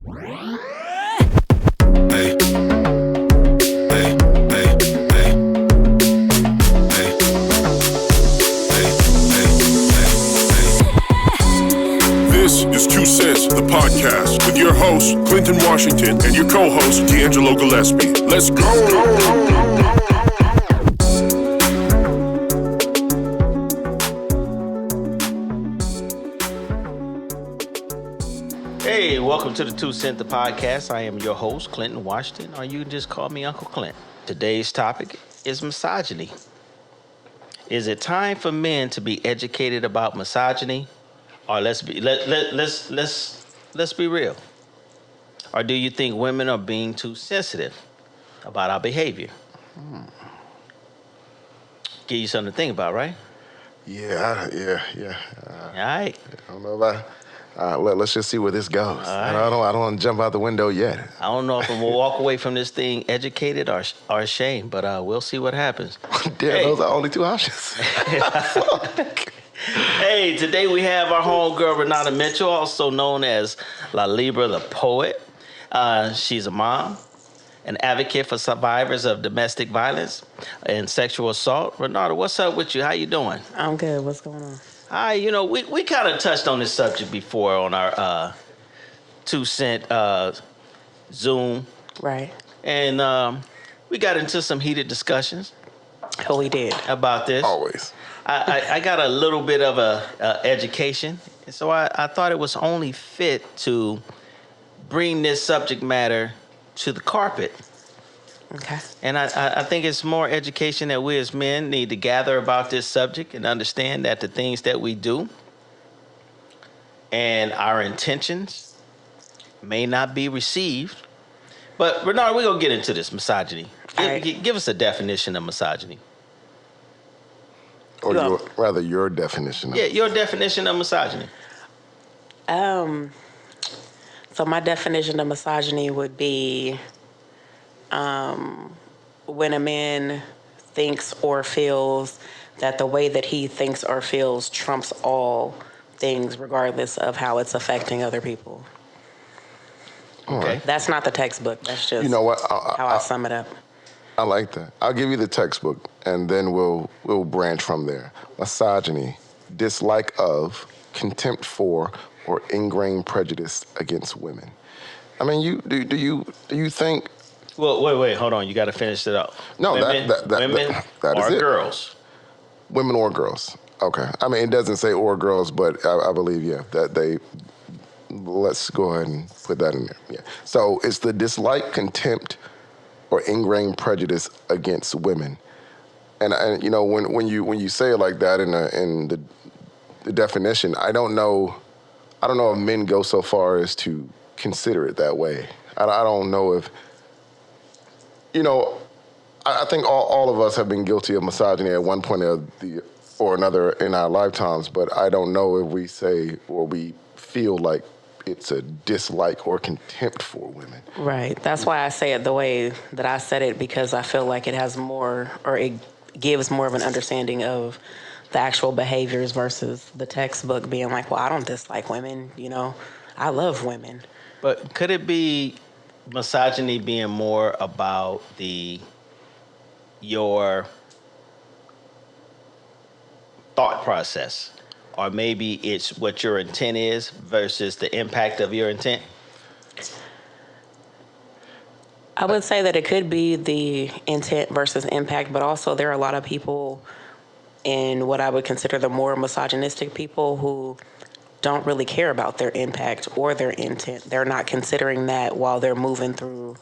This is 2 Cents, the podcast, with your host, Clinton Washington, and your co-host, D'Angelo Gillespie. Let's go! Hey, welcome to the 2 Cent, the podcast. I am your host, Clinton Washington, or you can just call me Uncle Clint. Today's topic is misogyny. Is it time for men to be educated about misogyny? Or let's be real. Or do you think women are being too sensitive about our behavior? Give you something to think about, right? Yeah. All right. I don't know about. Let's just see where this goes. Right. I don't want to jump out the window yet. I don't know if I'm gonna walk away from this thing educated or ashamed, but we'll see what happens. Damn, those are only two options. Hey, today we have our homegirl Renauda Mitchell, also known as La Libra the Poet. She's a mom, an advocate for survivors of domestic violence and sexual assault. Renauda, what's up with you? How you doing? I'm good. What's going on? Hi, we kind of touched on this subject before on our 2 Cent Zoom. Right. And we got into some heated discussions. Oh, we did. About this. Always. I got a little bit of a education, and so I thought it was only fit to bring this subject matter to the carpet. Okay. And I think it's more education that we as men need to gather about this subject and understand that the things that we do and our intentions may not be received. But, Renauda, we're going to get into this misogyny. Give us a definition of misogyny. Or your definition of it. Yeah, your definition of misogyny. So my definition of misogyny would be when a man thinks or feels that the way that he thinks or feels trumps all things, regardless of how it's affecting other people. Okay. That's not the textbook. That's just how I sum it up. I like that. I'll give you the textbook, and then we'll branch from there. Misogyny, dislike of, contempt for, or ingrained prejudice against women. I mean, do you think? Well, wait, hold on. You got to finish it up. No, women that is or it. Girls. Women or girls. Okay. I mean, it doesn't say or girls, but I believe, that they. Let's go ahead and put that in there. Yeah. So it's the dislike, contempt, or ingrained prejudice against women. And when you say it like that in the definition, I don't know if men go so far as to consider it that way. I don't know if. I think all of us have been guilty of misogyny at one point or another in our lifetimes, but I don't know if we say or we feel like it's a dislike or contempt for women. Right. That's why I say it the way that I said it, because I feel like it has more, or it gives more of an understanding of the actual behaviors versus the textbook being like, well, I don't dislike women, I love women. But could it be misogyny being more about your thought process? Or maybe it's what your intent is versus the impact of your intent? I would say that it could be the intent versus impact, but also there are a lot of people in what I would consider the more misogynistic people who don't really care about their impact or their intent. They're not considering that while they're moving through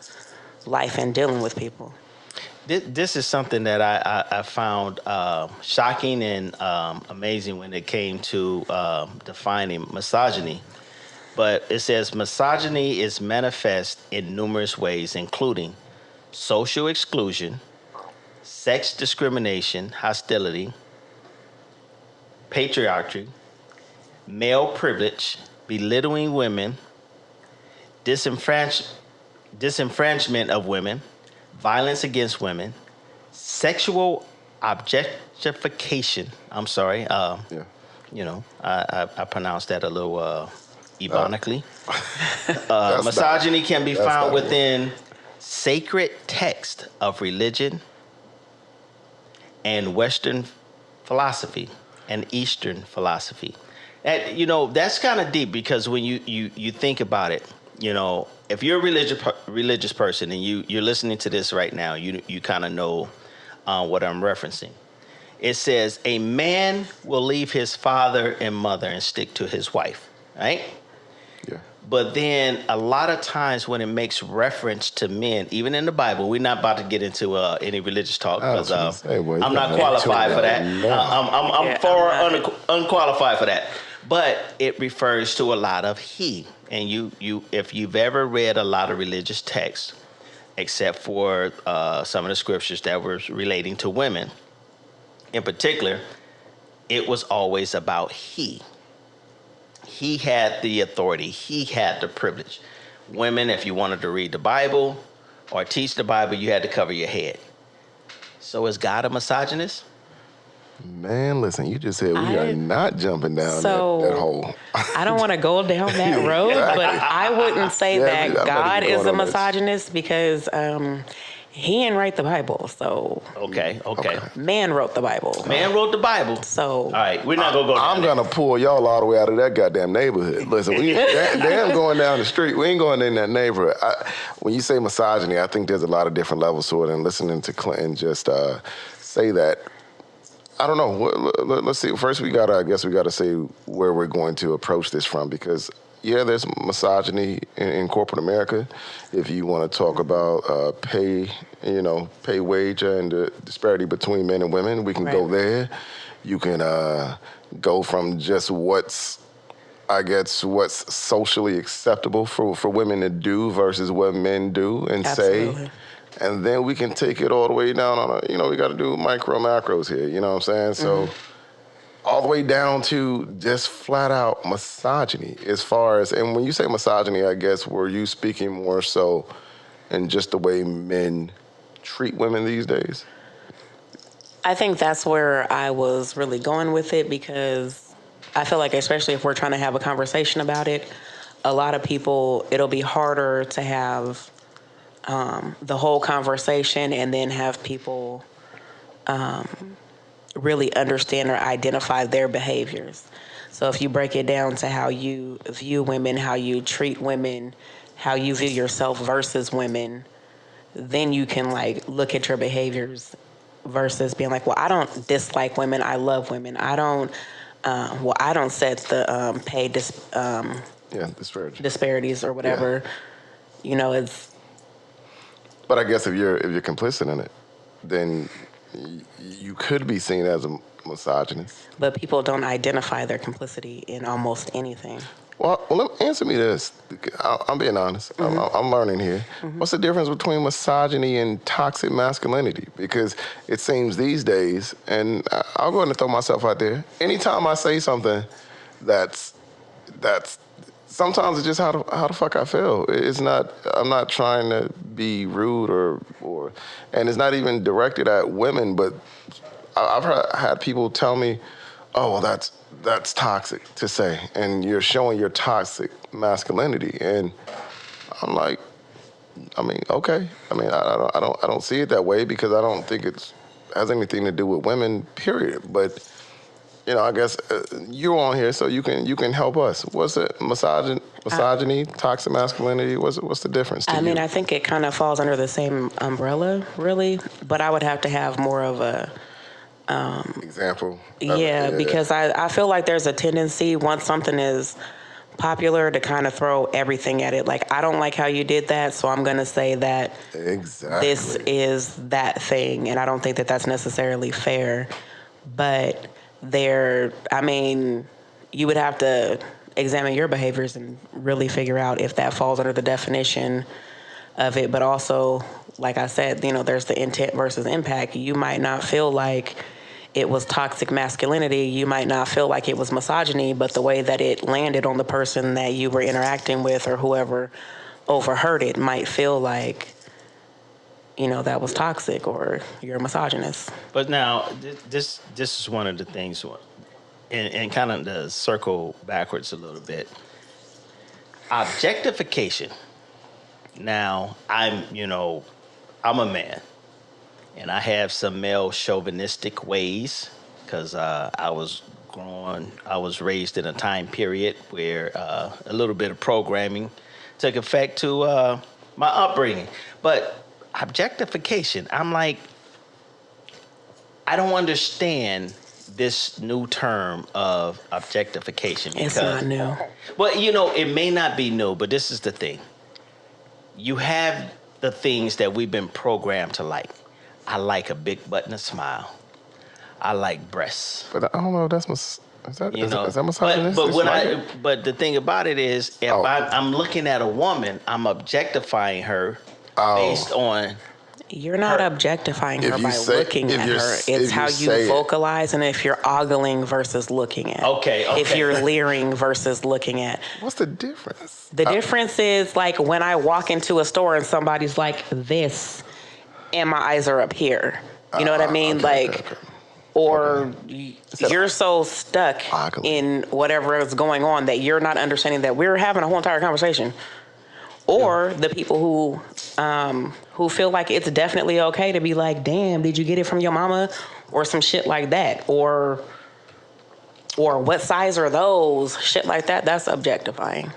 life and dealing with people. This is something that I found shocking and amazing when it came to defining misogyny. But it says misogyny is manifest in numerous ways, including social exclusion, sex discrimination, hostility, patriarchy, male privilege, belittling women, disenfranchisement of women, violence against women, sexual objectification. I'm sorry. I pronounced that a little ebonically. That's Misogyny can be that's found not- within sacred text of religion and Western philosophy and Eastern philosophy. And, that's kind of deep because when you think about it, if you're a religious person and you're listening to this right now, you kind of know what I'm referencing. It says a man will leave his father and mother and stick to his wife, right? Yeah. But then a lot of times when it makes reference to men, even in the Bible, we're not about to get into any religious talk because I'm not qualified for that. I'm Yeah, far I'm not. unqualified for that. But it refers to a lot of he. And you if you've ever read a lot of religious texts, except for some of the scriptures that were relating to women, in particular, it was always about he. He had the authority. He had the privilege. Women, if you wanted to read the Bible or teach the Bible, you had to cover your head. So is God a misogynist? Man, listen, you just said we are not jumping down that hole. I don't want to go down that road, but I wouldn't say that God is a misogynist because he didn't write the Bible. So Okay. man wrote the Bible. Man wrote the Bible. So all right, we're not gonna go. I'm gonna pull y'all all the way out of that goddamn neighborhood. Listen, we damn going down the street. We ain't going in that neighborhood. When you say misogyny, I think there's a lot of different levels to it. And listening to Clinton just say that, I don't know. Let's see. First, I guess we gotta say where we're going to approach this from, because there's misogyny in corporate America. If you want to talk about pay wage and the disparity between men and women, we can go there. You can go from just what's socially acceptable for women to do versus what men do and say. And then we can take it all the way down on we got to do micro macros here, you know what I'm saying? So all the way down to just flat out misogyny as far as, and when you say misogyny, I guess, were you speaking more so in just the way men treat women these days? I think that's where I was really going with it, because I feel like, especially if we're trying to have a conversation about it, a lot of people, it'll be harder to have the whole conversation and then have people really understand or identify their behaviors. So if you break it down to how you view women, how you treat women, how you view yourself versus women, then you can look at your behaviors versus being like, well, I don't dislike women, I love women. I don't set the pay disparities or whatever. It's. But I guess if you're complicit in it, then you could be seen as a misogynist. But people don't identify their complicity in almost anything. Well, answer me this. I'm being honest. I'm learning here. What's the difference between misogyny and toxic masculinity? Because it seems these days, and I'll go ahead and throw myself out there, anytime I say something that's sometimes it's just how the fuck I feel. It's not. I'm not trying to be rude or, and it's not even directed at women. But I've had people tell me, "Oh, well, that's toxic to say, and you're showing your toxic masculinity." And I'm like, okay. I don't see it that way, because I don't think it has anything to do with women. Period. But I guess you're on here, so you can help us. What's it? Misogyny, toxic masculinity. What's the difference? I think it kind of falls under the same umbrella, really. But I would have to have more of a example. Because I feel like there's a tendency, once something is popular, to kind of throw everything at it. Like, I don't like how you did that, so I'm going to say that this is that thing, and I don't think that that's necessarily fair. But you would have to examine your behaviors and really figure out if that falls under the definition of it. But also, like I said, there's the intent versus impact. You might not feel like it was toxic masculinity. You might not feel like it was misogyny, but the way that it landed on the person that you were interacting with or whoever overheard it might feel like, that was toxic or you're a misogynist. But now, this is one of the things, and kind of to circle backwards a little bit. objectification. Now, I'm a man, and I have some male chauvinistic ways because I was raised in a time period where a little bit of programming took effect to my upbringing. But objectification, I'm like, I don't understand this new term of objectification. It's not new. Well, it may not be new, but this is the thing. You have the things that we've been programmed to like. I like a big butt and a smile. I like breasts. But I don't know. Is that misogynistic? But the thing about it is, if I'm looking at a woman, I'm objectifying her based on. You're not objectifying her by looking at her. It's how you vocalize and if you're ogling versus looking at. Okay. If you're leering versus looking at. What's the difference? The difference is like when I walk into a store and somebody's like this and my eyes are up here. You know what I mean? Okay. Or you're so stuck in whatever is going on that you're not understanding that we're having a whole entire conversation. Or the people who feel like it's definitely okay to be like, damn, did you get it from your mama? Or some shit like that. Or what size are those? Shit like that. That's objectifying.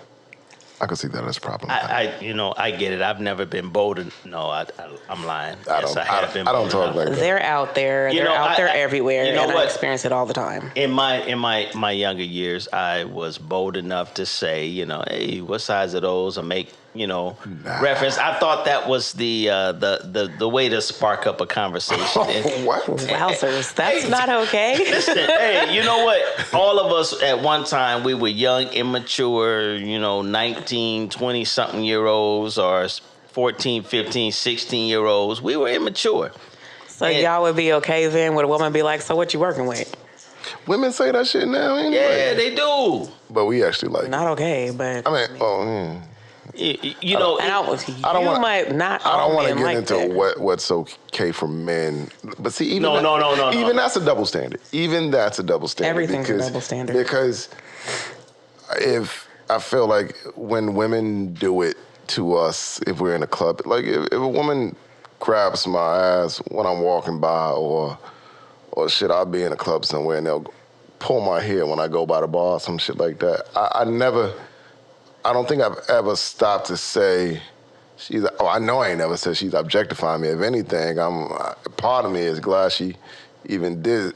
I can see that as a problem. I get it. I've never been bold. I'm lying. I don't talk like that. They're out there. They're out there everywhere. And I experience it all the time. In my younger years, I was bold enough to say, hey, what size are those? Or make reference. I thought that was the way to spark up a conversation. What? Wowzers. That's not okay. Listen, hey, you know what? All of us at one time, we were young, immature, 19, 20-something year olds or 14, 15, 16-year-olds. We were immature. So y'all would be okay then? Would a woman be like, so what you working with? Women say that shit now anyway. Yeah, they do. But we actually like Not okay, but... I mean, I don't want to get into what's okay for men, but see, even that's a double standard. Even that's a double standard. Everything's a double standard. Because if I feel like when women do it to us, if we're in a club, like if a woman grabs my ass when I'm walking by, or shit, I'll be in a club somewhere and they'll pull my hair when I go by the bar, or some shit like that. I don't think I've ever stopped to say I know I ain't never said she's objectifying me. If anything, part of me is glad she even did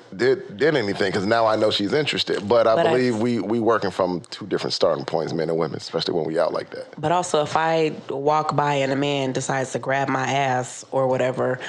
anything, because now I know she's interested. But I believe we working from two different starting points, men and women, especially when we out like that. But also, if I walk by and a man decides to grab my ass or whatever,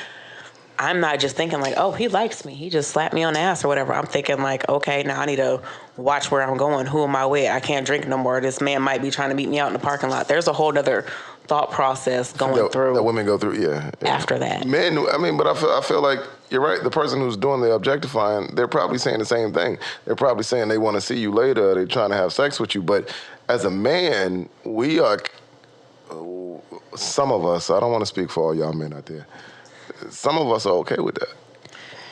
I'm not just thinking like, oh, he likes me. He just slapped me on the ass or whatever. I'm thinking like, okay, now I need to watch where I'm going. Who am I with? I can't drink no more. This man might be trying to meet me out in the parking lot. There's a whole other thought process going through. That women go through, yeah. After that. Men, but I feel like you're right. The person who's doing the objectifying, they're probably saying the same thing. They're probably saying they want to see you later. They're trying to have sex with you. But as a man, we are, some of us, I don't want to speak for all y'all men out there, some of us are okay with that.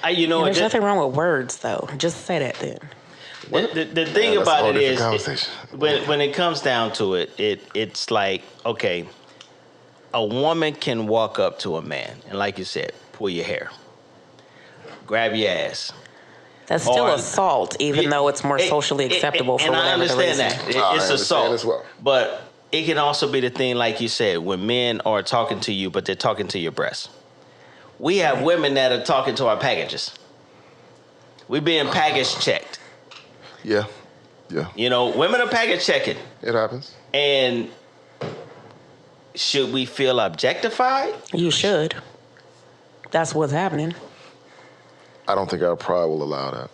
There's nothing wrong with words, though. Just say that then. The thing about it is, when it comes down to it, it's like, okay, a woman can walk up to a man and, like you said, pull your hair, grab your ass. That's still assault, even though it's more socially acceptable for whatever the reason. And I understand that. It's assault. As well. But it can also be the thing, like you said, when men are talking to you, but they're talking to your breasts. We have women that are talking to our packages. We're being package checked. Yeah. Women are package checking. It happens. And should we feel objectified? You should. That's what's happening. I don't think our pride will allow that.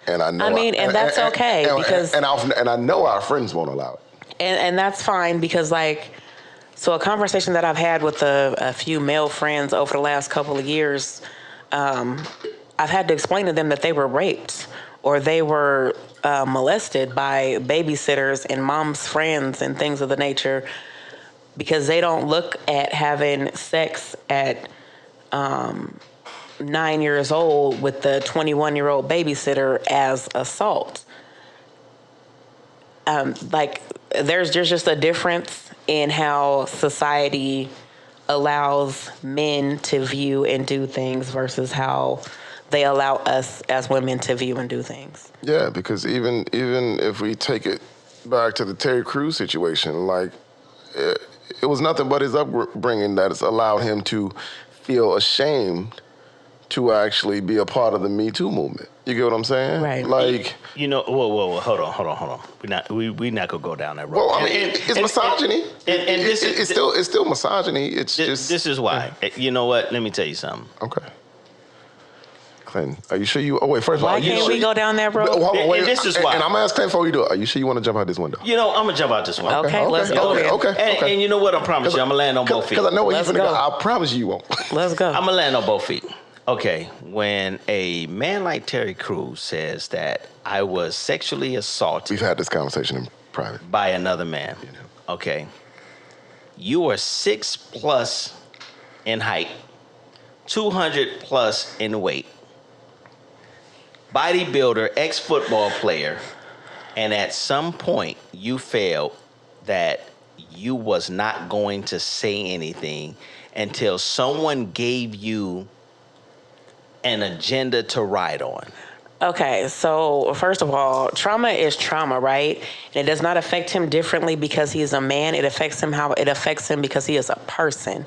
And I know. And that's okay because. And I know our friends won't allow it. And that's fine because, so a conversation that I've had with a few male friends over the last couple of years, I've had to explain to them that they were raped or they were molested by babysitters and mom's friends and things of the nature, because they don't look at having sex at 9 years old with the 21-year-old babysitter as assault. there's just a difference in how society allows men to view and do things versus how they allow us as women to view and do things. Yeah, because even if we take it back to the Terry Crews situation, like it was nothing but his upbringing that has allowed him to feel ashamed to actually be a part of the Me Too movement. You get what I'm saying? Right. Whoa, hold on. We not gonna go down that road. Well, I mean, it's misogyny. And this is it's still misogyny. It's just this is why. You know what? Let me tell you something. Okay. Clinton, are you sure you? Oh wait, first of all, Why can't we go down that road? Wait, this is why. And I'm gonna ask Clinton before you do it. Are you sure you want to jump out this window? I'm gonna jump out this one. Okay, let's go. Okay. And you know what? I promise you, I'm gonna land on both feet. Because I know where you're Let's gonna go. go. I promise you won't. Let's go. I'm gonna land on both feet. Okay, when a man like Terry Crews says that I was sexually assaulted We've had this conversation in private. by another man, okay, you are 6+ in height, 200+ in weight, bodybuilder, ex-football player, and at some point you felt that you was not going to say anything until someone gave you an agenda to ride on. Okay, so first of all, trauma is trauma, right? And it does not affect him differently because he's a man. It affects him how it affects him because he is a person.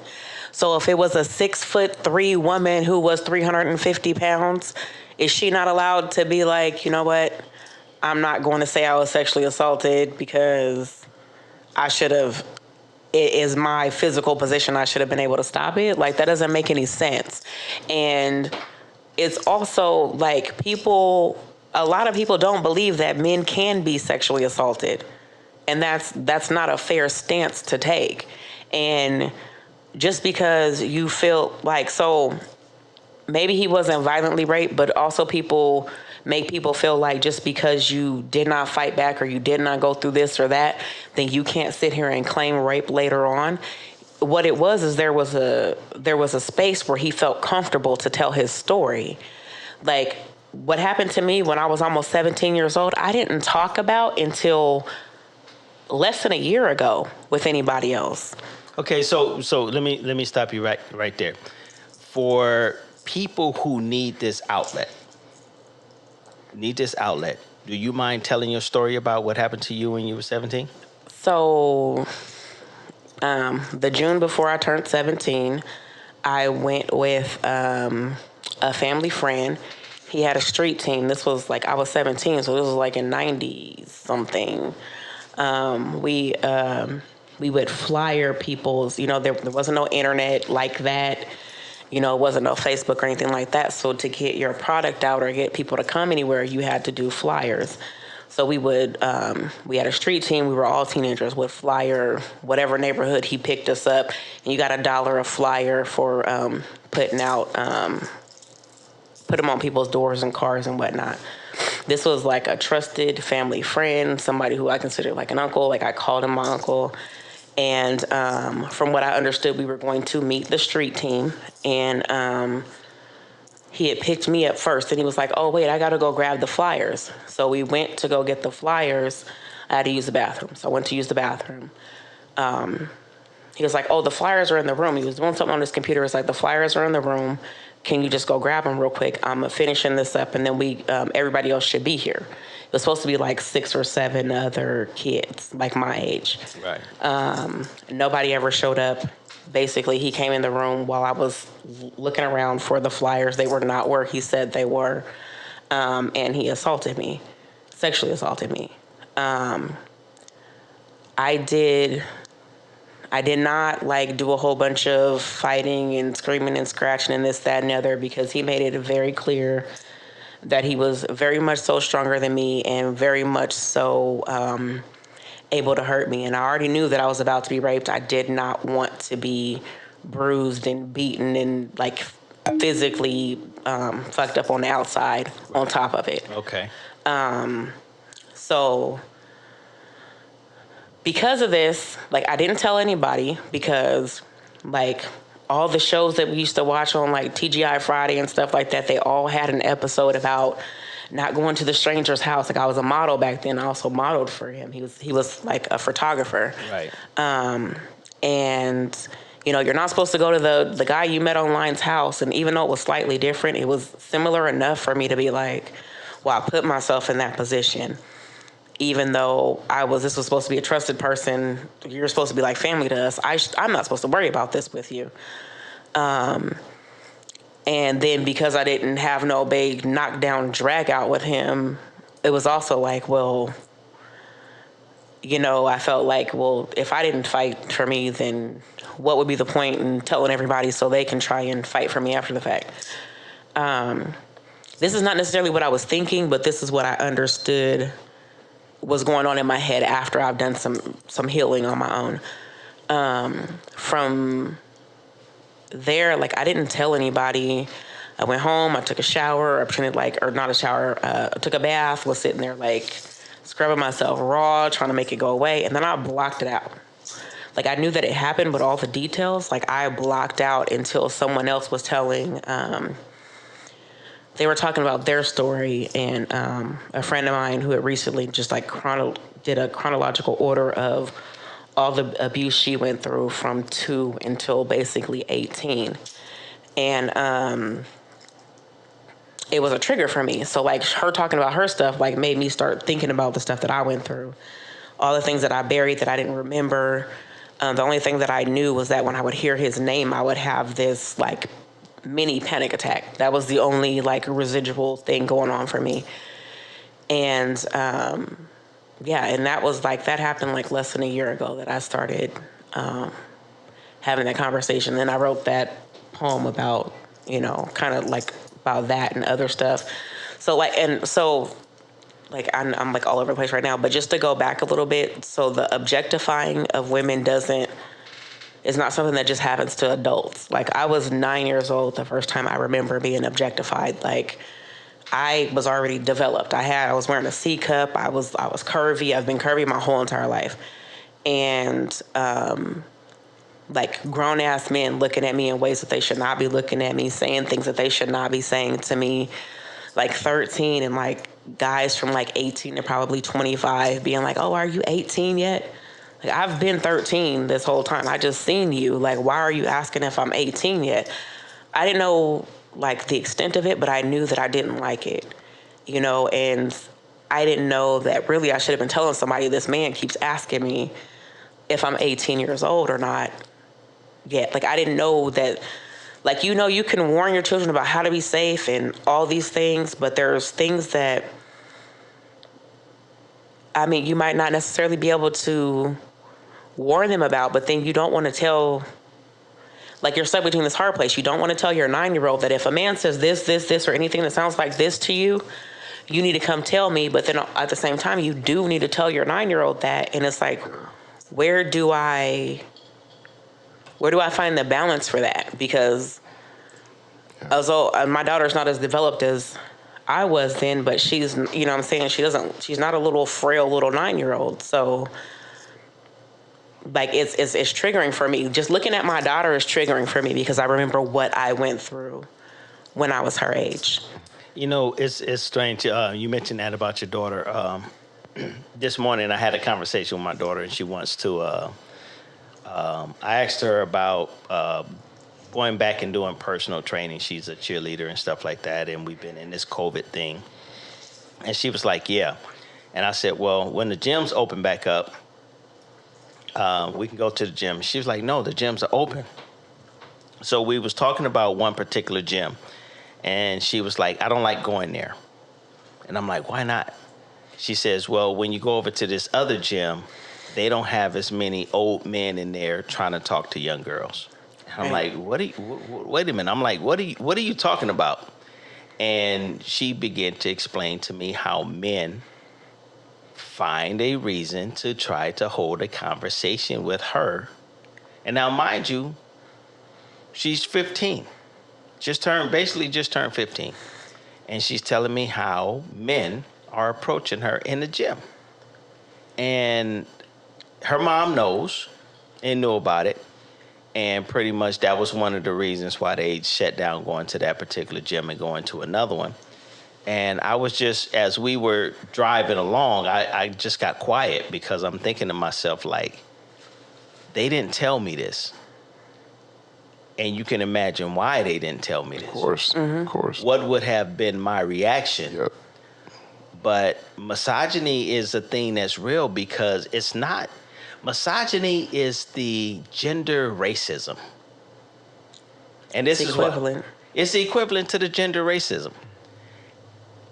So if it was a 6'3" woman who was 350 pounds, is she not allowed to be like, you know what? I'm not going to say I was sexually assaulted because I should have. It is my physical position. I should have been able to stop it. Like, that doesn't make any sense. And it's also like a lot of people don't believe that men can be sexually assaulted. And that's not a fair stance to take. And just because you feel like, so maybe he wasn't violently raped, but also people make people feel like just because you did not fight back or you did not go through this or that, then you can't sit here and claim rape later on. What it was is there was a space where he felt comfortable to tell his story. Like, what happened to me when I was almost 17 years old, I didn't talk about until less than a year ago with anybody else. Okay, so let me stop you right there. For people who need this outlet, do you mind telling your story about what happened to you when you were 17? So the June before I turned 17, I went with a family friend. He had a street team. This was like, I was 17, so this was like in 90-something. We would flyer people's, there wasn't no internet like that. It wasn't no Facebook or anything like that. So to get your product out or get people to come anywhere, you had to do flyers. So we had a street team. We were all teenagers, would flyer whatever neighborhood he picked us up. And you got $1 a flyer for putting out, put them on people's doors and cars and whatnot. This was like a trusted family friend, somebody who I considered like an uncle. Like, I called him my uncle. And from what I understood, we were going to meet the street team. And he had picked me up first. And he was like, oh, wait, I got to go grab the flyers. So we went to go get the flyers. I had to use the bathroom. So I went to use the bathroom. He was like, oh, the flyers are in the room. He was doing something on his computer. It's like, the flyers are in the room. Can you just go grab them real quick? I'm finishing this up, and then everybody else should be here. It was supposed to be like 6 or 7 other kids, like my age. Right. Nobody ever showed up. Basically, he came in the room while I was looking around for the flyers. They were not where he said they were. And he assaulted me, sexually assaulted me. I did not like do a whole bunch of fighting and screaming and scratching and this, that, and the other, because he made it very clear that he was very much so stronger than me and very much so able to hurt me. And I already knew that I was about to be raped. I did not want to be bruised and beaten and like physically fucked up on the outside on top of it. Okay. So because of this, like, I didn't tell anybody because, like, all the shows that we used to watch on, like, TGI Friday and stuff like that, they all had an episode about not going to the stranger's house. Like I was a model back then. I also modeled for him. He was like a photographer. Right. And you know, you're not supposed to go to the guy you met online's house. And even though it was slightly different, it was similar enough for me to be like, well, I put myself in that position. Even though this was supposed to be a trusted person, you're supposed to be like family to us. I'm not supposed to worry about this with you. And then because I didn't have no big knockdown drag out with him, it was also like, well, you know, I felt like, well, if I didn't fight for me, then what would be the point in telling everybody so they can try and fight for me after the fact? This is not necessarily what I was thinking, but this is what I understood was going on in my head after I've done some healing on my own. From there, like I didn't tell anybody. I went home, I took a shower, I pretended like, or not a shower, I took a bath, was sitting there like scrubbing myself raw, trying to make it go away, and then I blocked it out. Like I knew that it happened, but all the details, like I blocked out until someone else was telling, they were talking about their story, and a friend of mine who had recently just like did a chronological order of all the abuse she went through from 2 until basically 18. And it was a trigger for me. So like her talking about her stuff like made me start thinking about the stuff that I went through, all the things that I buried that I didn't remember. The only thing that I knew was that when I would hear his name, I would have this like mini panic attack. That was the only like residual thing going on for me. And yeah, and that was like, that happened like less than a year ago that I started having that conversation. Then I wrote that poem about, you know, kind of like about that and other stuff. So like, and so like I'm like all over the place right now, but just to go back a little bit, so the objectifying of women is not something that just happens to adults. Like I was 9 years old the first time I remember being objectified. Like I was already developed. I was wearing a C cup. I was curvy. I've been curvy my whole entire life. And like grown ass men looking at me in ways that they should not be looking at me, saying things that they should not be saying to me. Like 13, and like guys from like 18 to probably 25 being like, oh, are you 18 yet? Like I've been 13 this whole time. I just seen you. Like, why are you asking if I'm 18 yet? I didn't know like the extent of it, but I knew that I didn't like it, you know, and I didn't know that really I should have been telling somebody, this man keeps asking me if I'm 18 years old or not yet. Like I didn't know that, like, you know, you can warn your children about how to be safe and all these things, but there's things that, I mean, you might not necessarily be able to warn them about, but then you don't want to tell, like you're stuck between this hard place. You don't want to tell your 9-year-old that if a man says this, or anything that sounds like this to you, you need to come tell me. But then at the same time, you do need to tell your 9-year-old that. And it's like, where do I find the balance for that? Because although my daughter's not as developed as I was then, but she's, you know what I'm saying? She's not a little frail little 9-year-old. So like it's triggering for me. Just looking at my daughter is triggering for me because I remember what I went through when I was her age. You know, it's strange. You mentioned that about your daughter. This morning I had a conversation with my daughter, and she wants to, I asked her about going back and doing personal training. She's a cheerleader and stuff like that, and we've been in this COVID thing. And she was like, yeah. And I said, well, when the gyms open back up, we can go to the gym. She was like, no, the gyms are open. So we was talking about one particular gym, and she was like, I don't like going there. And I'm like, why not? She says, well, when you go over to this other gym, they don't have as many old men in there trying to talk to young girls. And I'm like, wait a minute. I'm like, what are you talking about? And she began to explain to me how men find a reason to try to hold a conversation with her. And now, mind you, she's 15. Just turned 15. And she's telling me how men are approaching her in the gym. And her mom knows and knew about it. And pretty much that was one of the reasons why they shut down going to that particular gym and going to another one. And I was just, as we were driving along, I just got quiet because I'm thinking to myself, like, they didn't tell me this. And you can imagine why they didn't tell me this. Of course. What would have been my reaction? Yep. But misogyny is a thing that's real because it's not. Misogyny is the gender racism. And this It's is equivalent. what it's the equivalent to the gender racism.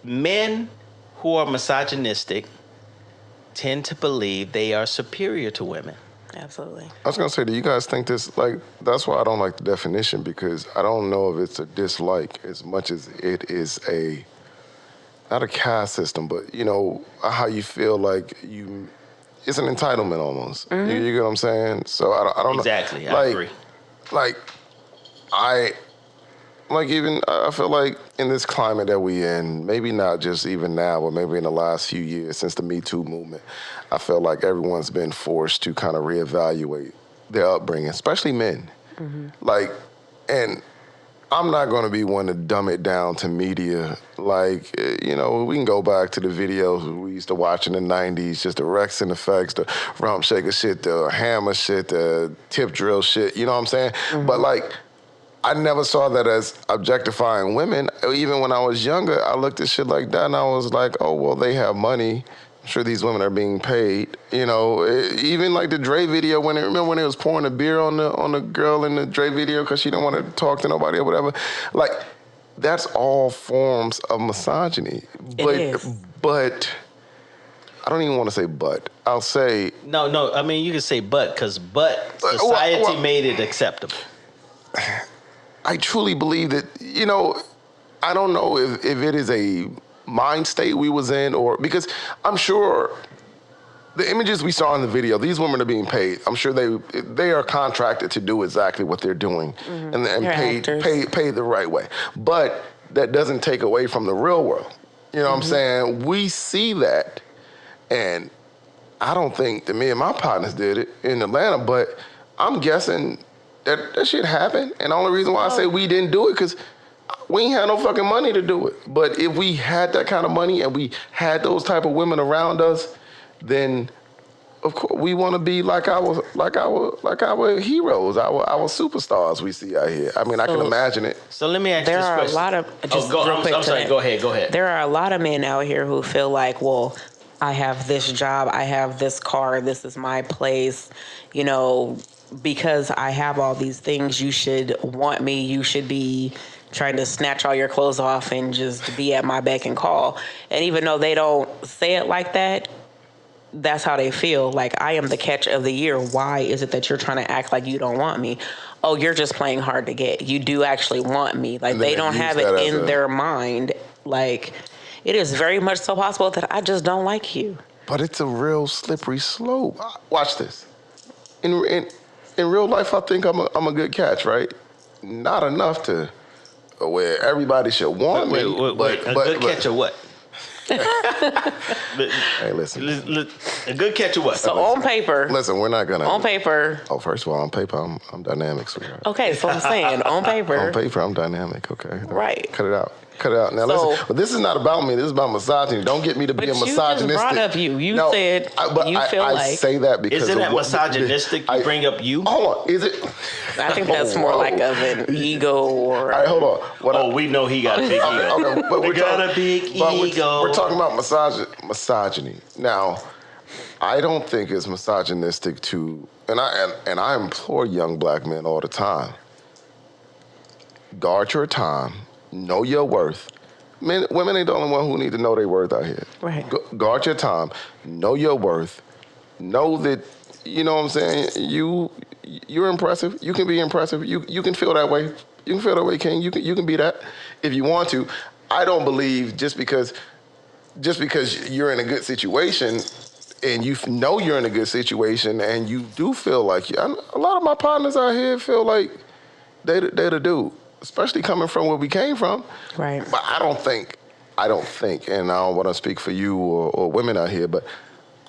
Men who are misogynistic tend to believe they are superior to women. Absolutely. I was gonna say, do you guys think this, like, that's why I don't like the definition, because I don't know if it's a dislike as much as it is not a caste system, but, you know, how you feel like it's an entitlement almost. You get what I'm saying? So I don't know. Exactly, I like, agree. I feel like in this climate that we in, maybe not just even now, but maybe in the last few years since the Me Too movement, I feel like everyone's been forced to kind of reevaluate their upbringing, especially men. Like, and I'm not going to be one to dumb it down to media. Like, you know, we can go back to the videos we used to watch in the 90s, just the Rex and Effects, the Rump Shaker shit, the Hammer shit, the Tip Drill shit, you know what I'm saying? But, like, I never saw that as objectifying women. Even when I was younger, I looked at shit like that and I was like, oh, well, they have money. I'm sure these women are being paid. You know, even like the Dre video, remember when they was pouring the beer on the girl in the Dre video because she didn't want to talk to nobody or whatever? Like, that's all forms of misogyny. But I don't even want to say but. I'll say... No, I mean, you can say but, because society made it acceptable. I truly believe that, you know, I don't know if it is a mind state we was in, or because I'm sure the images we saw in the video, these women are being paid. I'm sure they are contracted to do exactly what they're doing and paid the right way. But that doesn't take away from the real world. You know what I'm saying? We see that, and I don't think that me and my partners did it in Atlanta, but I'm guessing that shit happened. And the only reason why I say we didn't do it, because we ain't had no fucking money to do it. But if we had that kind of money and we had those type of women around us, then of course we want to be like our heroes, our superstars we see out here. I mean, I can imagine it. So let me ask you this question. There are a lot of... I'm sorry, go ahead. There are a lot of men out here who feel like, well, I have this job, I have this car, this is my place, you know, because I have all these things, you should want me, you should be trying to snatch all your clothes off and just be at my beck and call. And even though they don't say it like that, that's how they feel. Like, I am the catch of the year. Why is it that you're trying to act like you don't want me? Oh, you're just playing hard to get. You do actually want me. Like, they don't have it in their mind. Like, it is very much so possible that I just don't like you. But it's a real slippery slope. Watch this. In real life, I think I'm a good catch, right? Not enough to where everybody should want me. Wait, a good catch of what? Hey, listen. A good catch of what? So on paper. Listen, we're not gonna. On paper. Oh, first of all, on paper, I'm dynamic, sweetheart. Okay, so I'm saying, on paper. On paper, I'm dynamic. Okay. Right. Cut it out. Now listen, but this is not about me. This is about misogyny. Don't get me to be a misogynistic. But you just brought up you. You said you feel like. I say that because isn't that misogynistic? You bring up you. Hold on. Is it? I think that's more like of an ego or. All right, hold on. We know he got a big ego. Okay, but we got a big ego. We're talking about misogyny. Now, I don't think it's misogynistic to, and I implore young black men all the time, guard your time. Know your worth. Women ain't the only one who need to know their worth out here. Right. Guard your time. Know your worth. Know that, you know what I'm saying, you're impressive. You can be impressive. You can feel that way. You can feel that way, King. You can be that if you want to. I don't believe just because you're in a good situation and you know you're in a good situation and you do feel like a lot of my partners out here feel like they the dude. Especially coming from where we came from. Right. But I don't think, and I don't want to speak for you or women out here, but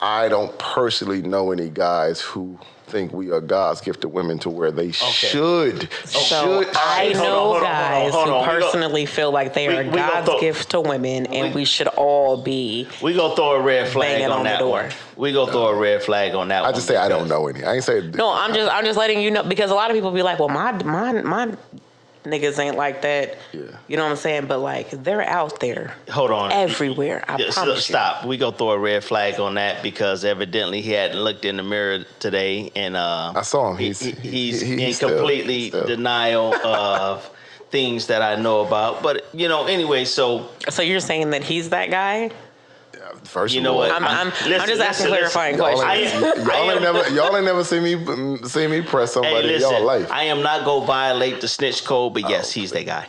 I don't personally know any guys who think we are God's gift to women to where they should. So I know guys who personally feel like they are we God's gift to women, and we should all be. We gonna throw a red flag banging on that the door. one. We gonna throw a red flag on that one. I just say I don't know any. I ain't say. No, I'm just letting you know, because a lot of people be like, well, my niggas ain't like that. Yeah. You know what I'm saying? But like, they're out there. Hold on. Everywhere. I promise you. Stop. We gonna throw a red flag on that because evidently he hadn't looked in the mirror today, and I saw him. He's in completely denial of things that I know about. But anyway, so you're saying that he's that guy? First, you know what? I'm just asking clarifying questions. Y'all ain't never see me press somebody in y'all life. I am not gonna violate the snitch code, but yes, he's that guy.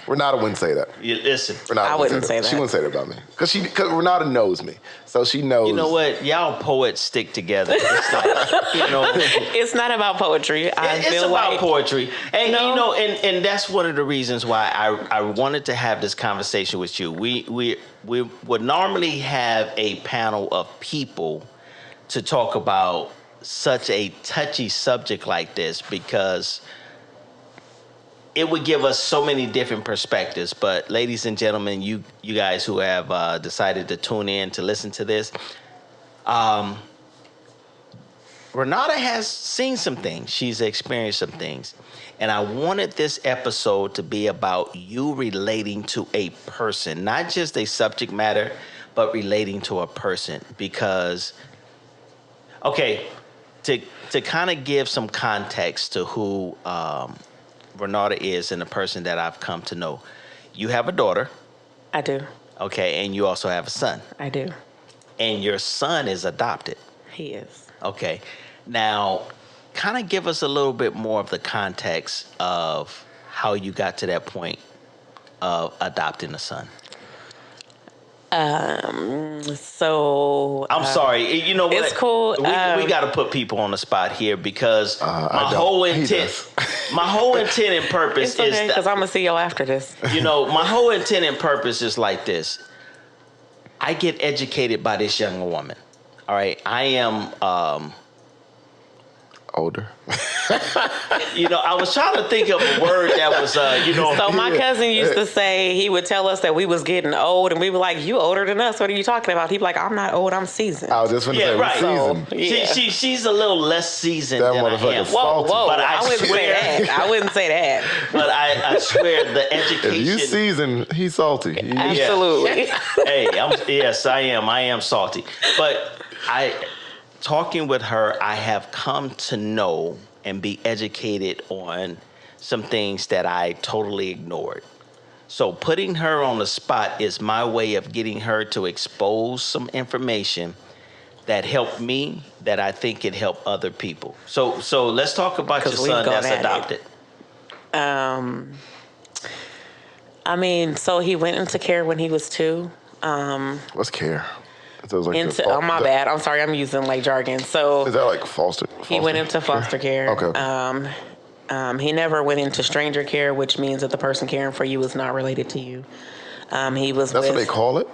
Renauda wouldn't say that. Listen, I wouldn't say that. She wouldn't say that about me because Renauda knows me, so she knows. You know what? Y'all poets stick together. It's like, it's not about poetry. It's about poetry, and and that's one of the reasons why I wanted to have this conversation with you. We would normally have a panel of people to talk about such a touchy subject like this because it would give us so many different perspectives. But ladies and gentlemen, you guys who have decided to tune in to listen to this, Renauda has seen some things. She's experienced some things. And I wanted this episode to be about you relating to a person, not just a subject matter, but relating to a person. Because, okay, to kind of give some context to who Renauda is and the person that I've come to know. You have a daughter. I do. Okay, and you also have a son. I do. And your son is adopted. He is. Okay. Now, kind of give us a little bit more of the context of how you got to that point of adopting a son. So I'm sorry. You know what? It's cool. We got to put people on the spot here because my whole intent and purpose is because I'm gonna see y'all after this. My whole intent and purpose is like this. I get educated by this young woman. All right, I am older. I was trying to think of a word that was, So my cousin used to say, he would tell us that we was getting old, and we were like, "You older than us? What are you talking about?" He'd be like, "I'm not old. I'm seasoned." I was just going to say, right. Seasoned. So, yeah. She's a little less seasoned That than I motherfucker am. salty. Whoa! But I wouldn't say that. I wouldn't say that. But I swear the education. If you seasoned, he's salty. Absolutely. Hey, yes, I am. I am salty. But talking with her, I have come to know and be educated on some things that I totally ignored. So putting her on the spot is my way of getting her to expose some information that helped me, that I think could help other people. So let's talk about your son that's adopted. So he went into care when he was 2. What's care? My bad. I'm sorry. I'm using jargon. So is that like foster? He went into foster care. Okay. He never went into stranger care, which means that the person caring for you is not related to you. That's what they call it?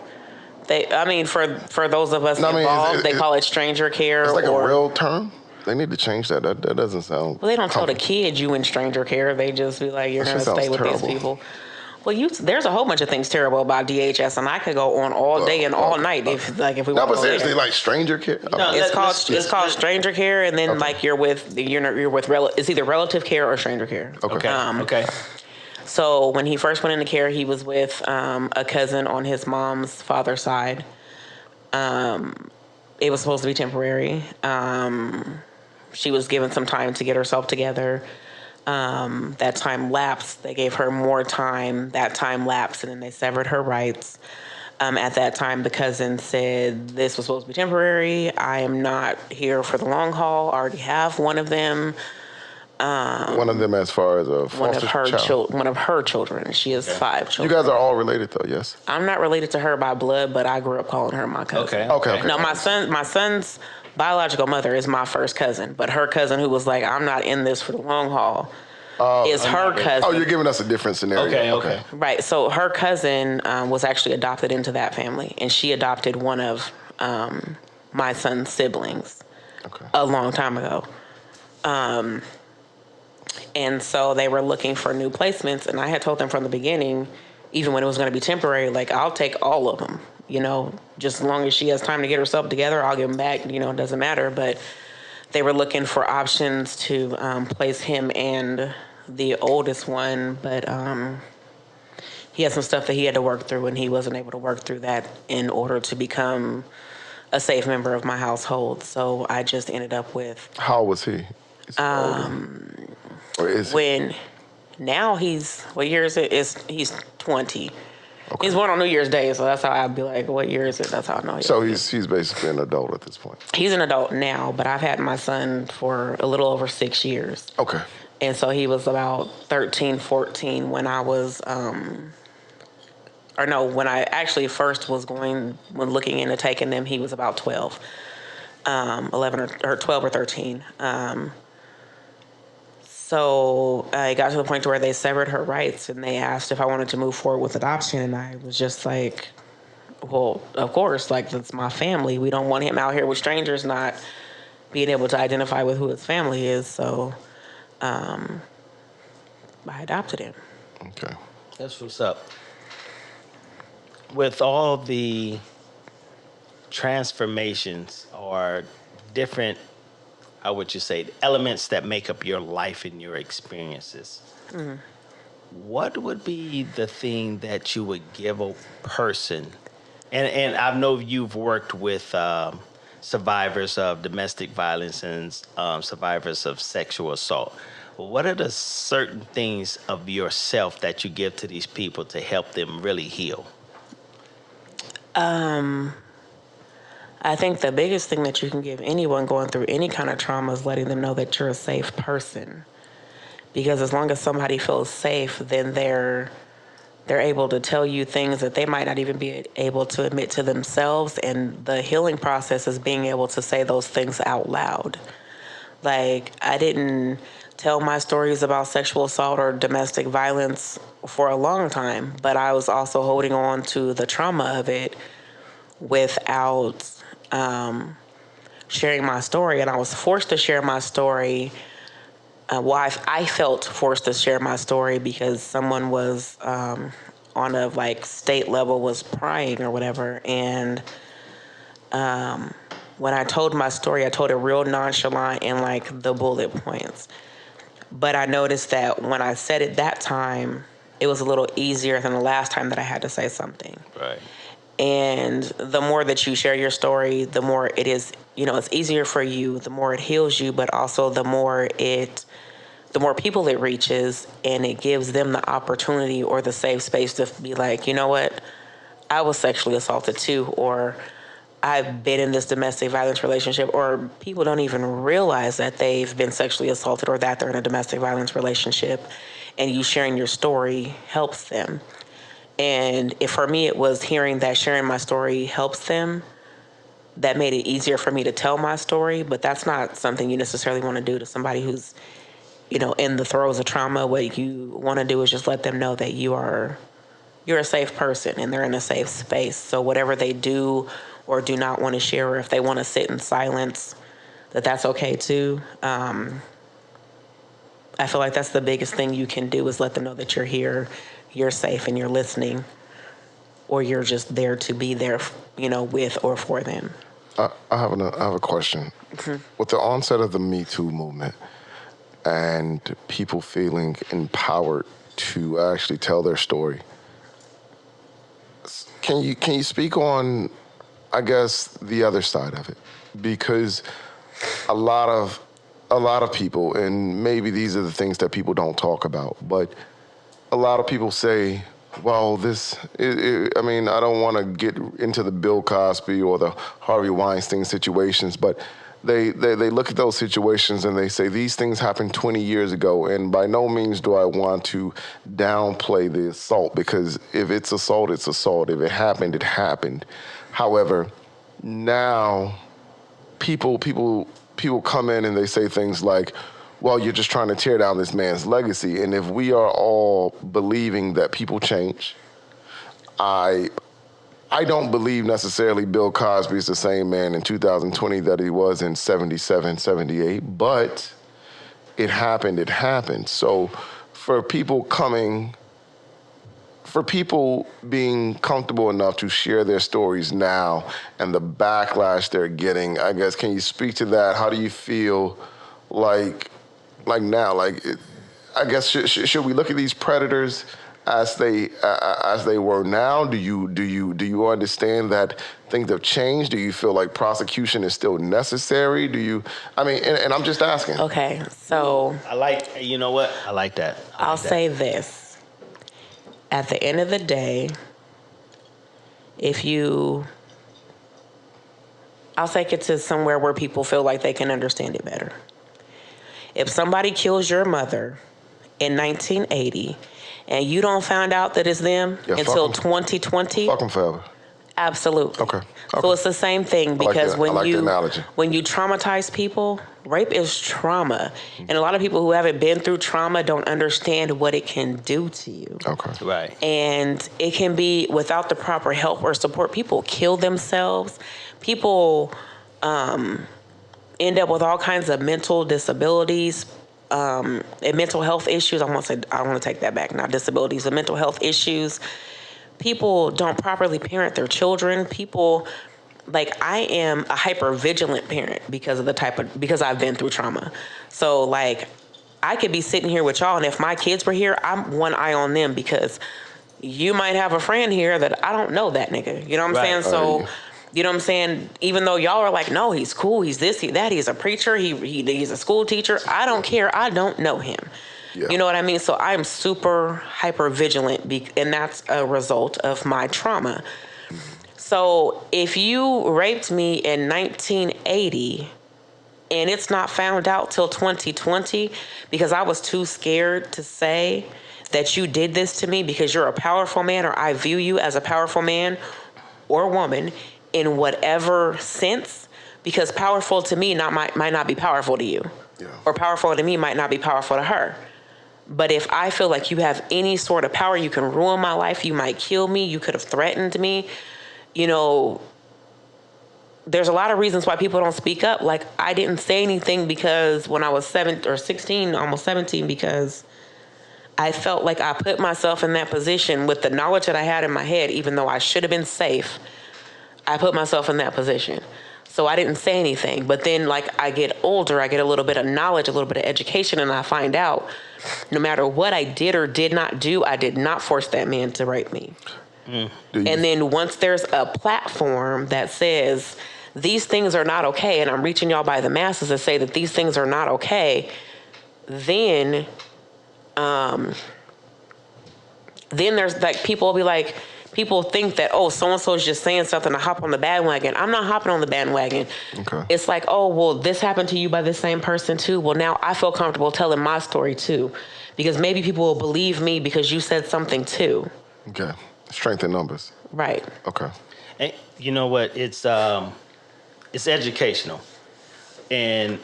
For those of us involved, they call it stranger care. It's like a real term? They need to change that. That doesn't sound. Well, they don't tell the kids you in stranger care. They just be like, you're going to stay with these people. Well, there's a whole bunch of things terrible about DHS, and I could go on all day and all night if we want to. No, but seriously, like stranger care. No, it's called stranger care, and then you're with it's either relative care or stranger care. Okay. Okay. So when he first went into care, he was with a cousin on his mom's father's side. It was supposed to be temporary. She was given some time to get herself together. That time lapsed. They gave her more time. That time lapsed, and then they severed her rights. At that time, the cousin said, "This was supposed to be temporary. I am not here for the long haul. I already have one of them." One of them, as far as a foster child. One of her children. She has 5 children. You guys are all related, though, yes? I'm not related to her by blood, but I grew up calling her my cousin. Okay. No, my son's biological mother is my first cousin, but her cousin, who was like, "I'm not in this for the long haul," is her cousin. Oh, you're giving us a different scenario. Okay. Right. So her cousin was actually adopted into that family, and she adopted one of my son's siblings Okay. a long time ago. And so they were looking for new placements, and I had told them from the beginning, even when it was going to be temporary, like, I'll take all of them, just as long as she has time to get herself together, I'll give them back, it doesn't matter. But they were looking for options to place him and the oldest one, but he had some stuff that he had to work through, and he wasn't able to work through that in order to become a safe member of my household. So I just ended up with... How old was he? Or is he? When now what year is it? He's 20. Okay. He's born on New Year's Day, so that's how I'd be like, what year is it? That's how I know. So he's basically an adult at this point. He's an adult now, but I've had my son for a little over 6 years. Okay. And so he was about 13, 14 when I was, when I actually first was when looking into taking them, he was about 12, 11 or 12 or 13. So it got to the point where they severed her rights, and they asked if I wanted to move forward with adoption, and I was just like, well, of course, like, that's my family. We don't want him out here with strangers not being able to identify with who his family is. So I adopted him. Okay. That's what's up. With all the transformations or different, how would you say, elements that make up your life and your experiences, what would be the thing that you would give a person? And I know you've worked with survivors of domestic violence and survivors of sexual assault. What are the certain things of yourself that you give to these people to help them really heal? I think the biggest thing that you can give anyone going through any kind of trauma is letting them know that you're a safe person. Because as long as somebody feels safe, then they're able to tell you things that they might not even be able to admit to themselves. And the healing process is being able to say those things out loud. Like, I didn't tell my stories about sexual assault or domestic violence for a long time, but I was also holding on to the trauma of it without sharing my story. And I was forced to share my story. I felt forced to share my story because someone was on a state level was prying or whatever. And when I told my story, I told it real nonchalant and the bullet points. But I noticed that when I said it that time, it was a little easier than the last time that I had to say something. Right. And the more that you share your story, the more it is, it's easier for you, the more it heals you, but also the more people it reaches, and it gives them the opportunity or the safe space to be like, you know what, I was sexually assaulted too, or I've been in this domestic violence relationship, or people don't even realize that they've been sexually assaulted or that they're in a domestic violence relationship, and you sharing your story helps them. And if for me it was hearing that sharing my story helps them, that made it easier for me to tell my story. But that's not something you necessarily want to do to somebody who's, in the throes of trauma. What you want to do is just let them know that you're a safe person and they're in a safe space. So whatever they do or do not want to share, or if they want to sit in silence, that's okay too. I feel like that's the biggest thing you can do is let them know that you're here, you're safe, and you're listening, or you're just there to be there, with or for them. I have a question. Mm-hmm. With the onset of the Me Too movement and people feeling empowered to actually tell their story, can you speak on, I guess, the other side of it? Because a lot of people, and maybe these are the things that people don't talk about, but a lot of people say, well, I don't want to get into the Bill Cosby or the Harvey Weinstein situations, but they look at those situations and they say these things happened 20 years ago, and by no means do I want to downplay the assault, because if it's assault, it's assault. If it happened, it happened. However, now people come in and they say things like, well, you're just trying to tear down this man's legacy. And if we are all believing that people change, I I don't believe necessarily Bill Cosby is the same man in 2020 that he was in 77, 78, but it happened. So for people being comfortable enough to share their stories now and the backlash they're getting, I guess, can you speak to that? How do you feel like now? I guess, should we look at these predators as they were now? Do you understand that things have changed? Do you feel like prosecution is still necessary? And I'm just asking. Okay, so you know what? I like that. I'll say this. At the end of the day, I'll take it to somewhere where people feel like they can understand it better. If somebody kills your mother in 1980 and you don't find out that it's them until 2020, fuck them forever. Absolutely. Okay. So it's the same thing because I like the analogy. when you traumatize people, rape is trauma. And a lot of people who haven't been through trauma don't understand what it can do to you. Okay. Right. And it can be, without the proper help or support, people kill themselves. People end up with all kinds of mental disabilities, and mental health issues. I want to take that back. Not disabilities, but mental health issues. People don't properly parent their children. I am a hyper vigilant parent because I've been through trauma. So I could be sitting here with y'all, and if my kids were here, I'm one eye on them because you might have a friend here that I don't know that nigga. You know what I'm saying? So, you know what I'm saying? Even though y'all are like, no, he's cool, he's this, he that, he's a preacher, he's a school teacher. I don't care. I don't know him. Yeah. You know what I mean? So I'm super hyper vigilant, and that's a result of my trauma. So if you raped me in 1980 and it's not found out till 2020 because I was too scared to say that you did this to me because you're a powerful man, or I view you as a powerful man or woman in whatever sense, because powerful to me might not be powerful to you. Yeah. Or powerful to me might not be powerful to her. But if I feel like you have any sort of power, you can ruin my life, you might kill me, you could have threatened me, there's a lot of reasons why people don't speak up. Like, I didn't say anything because when I was 16, almost 17, because I felt like I put myself in that position with the knowledge that I had in my head, even though I should have been safe. I put myself in that position. So I didn't say anything. But then, I get older, I get a little bit of knowledge, a little bit of education, and I find out no matter what I did or did not do, I did not force that man to rape me. And then once there's a platform that says these things are not okay, and I'm reaching y'all by the masses to say that these things are not okay, then there's people will be like, people think that, oh, so-and-so is just saying something to hop on the bandwagon. I'm not hopping on the bandwagon. Okay. It's like, oh, well, this happened to you by this same person too. Well, now I feel comfortable telling my story too, because maybe people will believe me because you said something too. Okay. Strength in numbers. Right. Okay. And you know what? It's educational. And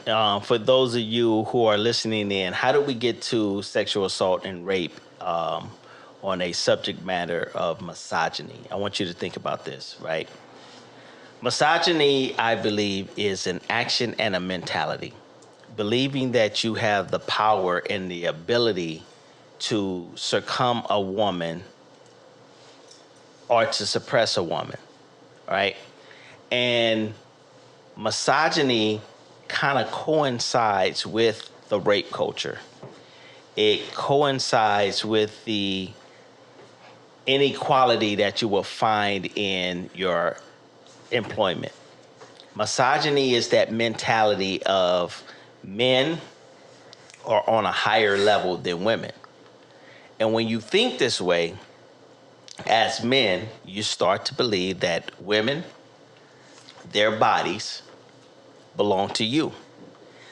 for those of you who are listening in, how do we get to sexual assault and rape on a subject matter of misogyny? I want you to think about this, right? Misogyny, I believe, is an action and a mentality. Believing that you have the power and the ability to succumb a woman or to suppress a woman, right? And misogyny kind of coincides with the rape culture. It coincides with the inequality that you will find in your employment. Misogyny is that mentality of men are on a higher level than women. And when you think this way, as men, you start to believe that women, their bodies belong to you.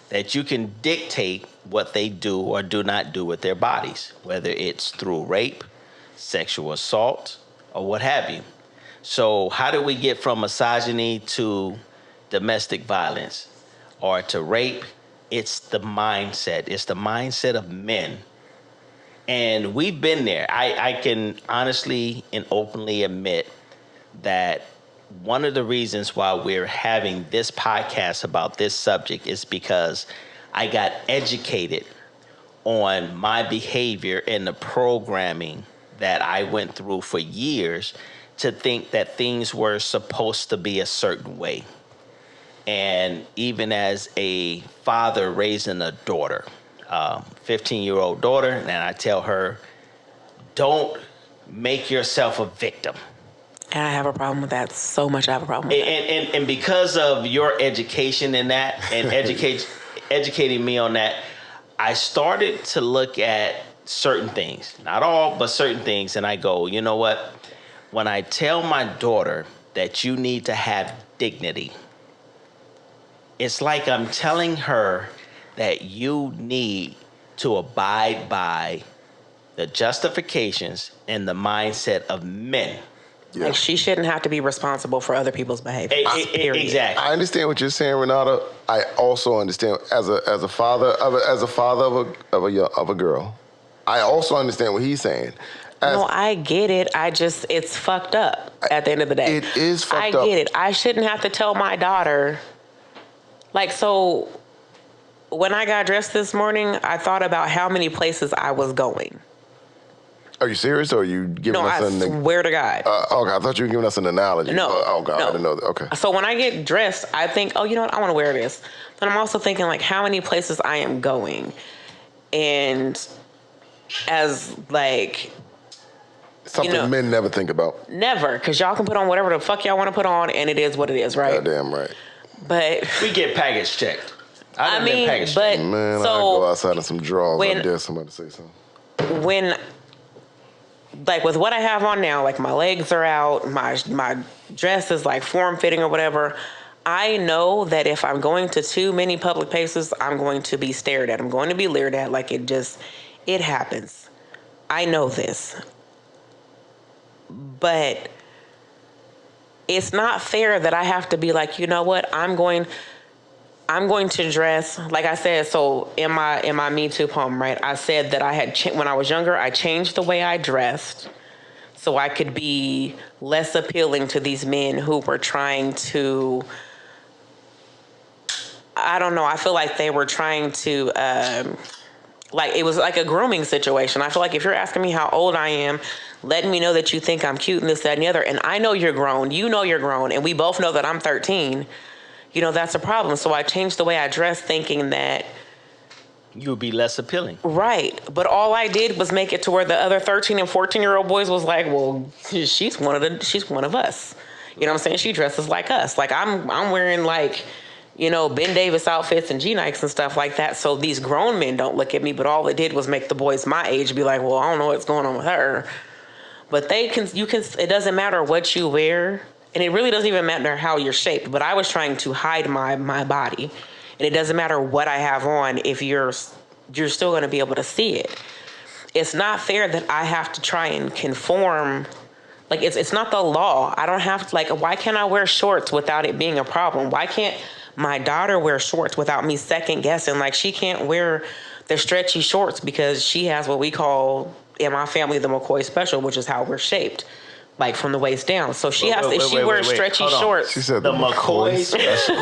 That you can dictate what they do or do not do with their bodies, whether it's through rape, sexual assault, or what have you. So how do we get from misogyny to domestic violence or to rape? It's the mindset. It's the mindset of men. And we've been there. I can honestly and openly admit that one of the reasons why we're having this podcast about this subject is because I got educated on my behavior and the programming that I went through for years to think that things were supposed to be a certain way. And even as a father raising a daughter, 15-year-old daughter, and I tell her, don't make yourself a victim. And I have a problem with that so much. I have a problem with that. And because of your education in that and educating me on that, I started to look at certain things, not all, but certain things. And I go, you know what? When I tell my daughter that you need to have dignity, it's like I'm telling her that you need to abide by the justifications and the mindset of men. Yeah. Like, she shouldn't have to be responsible for other people's behavior. Exactly. I understand what you're saying, Renauda. I also understand as a father of a girl. I also understand what he's saying. No, I get it. It's fucked up at the end of the day. It is fucked up. I get it. I shouldn't have to tell my daughter. Like, so when I got dressed this morning, I thought about how many places I was going. Are you serious, or are you giving No, us I an... swear to God. Okay, I thought you were giving us an analogy. No. Oh, God, no. I didn't know that. Okay. So when I get dressed, I think, oh, you know what? I want to wear this. But I'm also thinking, like, how many places I am going. And as, like... Something men never think about. Never, because y'all can put on whatever the fuck y'all want to put on, and it is what it is, right? Goddamn right. But... We get package checked. I mean, but... Man, so I go outside in some drawers. when- I dare somebody to say something. When... Like, with what I have on now, like, my legs are out, my dress is, like, form-fitting or whatever, I know that if I'm going to too many public places, I'm going to be stared at. I'm going to be leered at. Like, it happens. I know this. But it's not fair that I have to be like, you know what, I'm going to dress, like I said, so in my Me Too poem, right, I said that I had, when I was younger, I changed the way I dressed so I could be less appealing to these men who were trying to, I don't know, I feel like they were trying to, like, it was like a grooming situation. I feel like if you're asking me how old I am, letting me know that you think I'm cute and this, that, and the other, and I know you're grown, you know you're grown, and we both know that I'm 13, you know, that's a problem. So I changed the way I dress thinking that... You would be less appealing. Right. But all I did was make it to where the other 13 and 14-year-old boys was like, well, she's one of us. You know what I'm saying? She dresses like us. Like, I'm wearing, like, you know, Ben Davis outfits and G-Nikes and stuff like that. So these grown men don't look at me, but all it did was make the boys my age be like, well, I don't know what's going on with her. But it doesn't matter what you wear. And it really doesn't even matter how you're shaped, but I was trying to hide my body. And it doesn't matter what I have on if you're still going to be able to see it. It's not fair that I have to try and conform. Like, it's not the law. I don't have to, like, why can't I wear shorts without it being a problem? Why can't my daughter wear shorts without me second guessing? Like, she can't wear the stretchy shorts because she has what we call in my family the McCoy special, which is how we're shaped. Like, from the waist down. So she wears stretchy shorts. She said the McCoy special.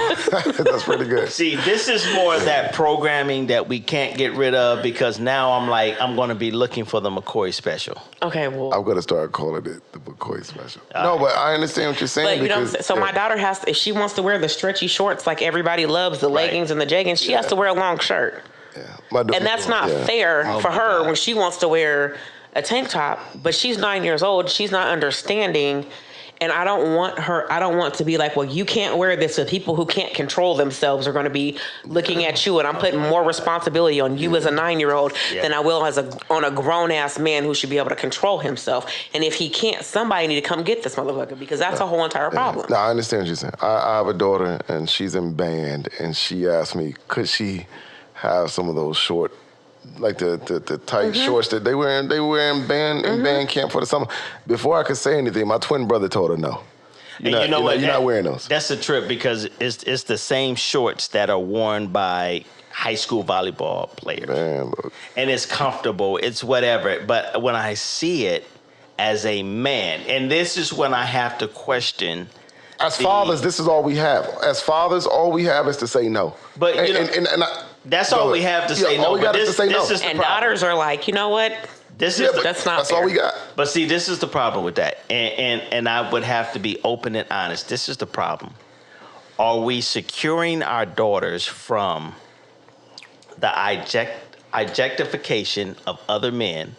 That's pretty good. See, this is more of that programming that we can't get rid of because now I'm going to be looking for the McCoy special. Okay, well. I'm going to start calling it the McCoy special. No, but I understand what you're saying. But, you know what I'm saying? So my daughter has to, if she wants to wear the stretchy shorts like everybody loves, the leggings and the jeggings, she has to wear a long shirt. Yeah. And that's not fair for her when she wants to wear a tank top, but she's 9 years old. She's not understanding. And I don't want to be like, well, you can't wear this. So people who can't control themselves are going to be looking at you. And I'm putting more responsibility on you as a 9-year-old than I will on a grown ass man who should be able to control himself. And if he can't, somebody need to come get this motherfucker because that's a whole entire problem. No, I understand what you're saying. I have a daughter and she's in band and she asked me, could she have some of those short, like the tight shorts that they wear in band camp for the summer. Before I could say anything, my twin brother told her no. You're not wearing those. That's a trip because it's the same shorts that are worn by high school volleyball players. Man, look. And it's comfortable. It's whatever. But when I see it as a man, and this is when I have to question. As fathers, this is all we have. As fathers, all we have is to say no. But that's all we have to say no. All we got is to say no. And daughters are like, you know what? That's not That's fair. all we got. But see, this is the problem with that, and I would have to be open and honest. This is the problem. Are we securing our daughters from the objectification of other men,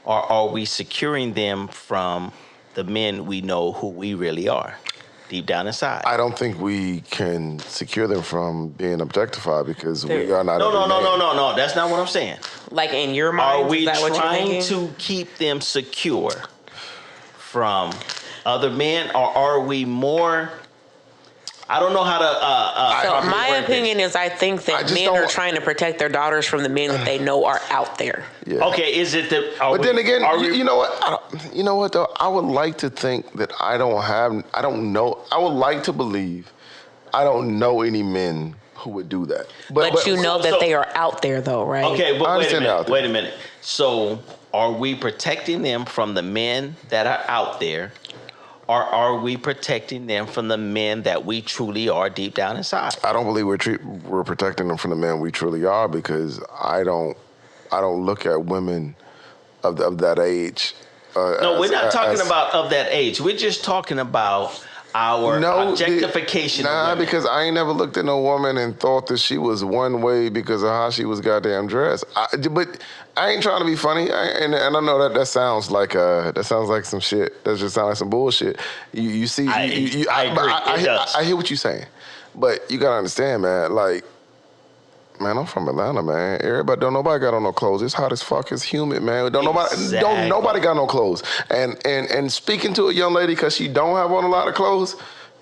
or are we securing them from the men we know who we really are, deep down inside? I don't think we can secure them from being objectified because we are not. No. That's not what I'm saying. Like in your mind, Are we is that what you're trying thinking? to keep them secure from other men, or are we more? I don't know how to. So my opinion is, I think that men are trying to protect their daughters from the men that they know are out there. Yeah. Okay, is it the? Then again, you know what? You know what though? I would like to think that I don't know. I would like to believe I don't know any men who would do that. But you know that they are out there, though, right? Okay, but wait a minute. So, are we protecting them from the men that are out there, or are we protecting them from the men that we truly are deep down inside? I don't believe we're protecting them from the men we truly are because I don't look at women of that age. No, we're not talking about of that age. We're just talking about our objectification. Nah, of women. because I ain't never looked at no woman and thought that she was one way because of how she was goddamn dressed. But I ain't trying to be funny, and I know that sounds like some shit. That just sounds like some bullshit. You see, I agree. I hear what you're saying, but you gotta understand, man. Like, man, I'm from Atlanta, man. Don't nobody got on no clothes. It's hot as fuck. It's humid, man. Don't nobody got no clothes. And speaking to a young lady because she don't have on a lot of clothes,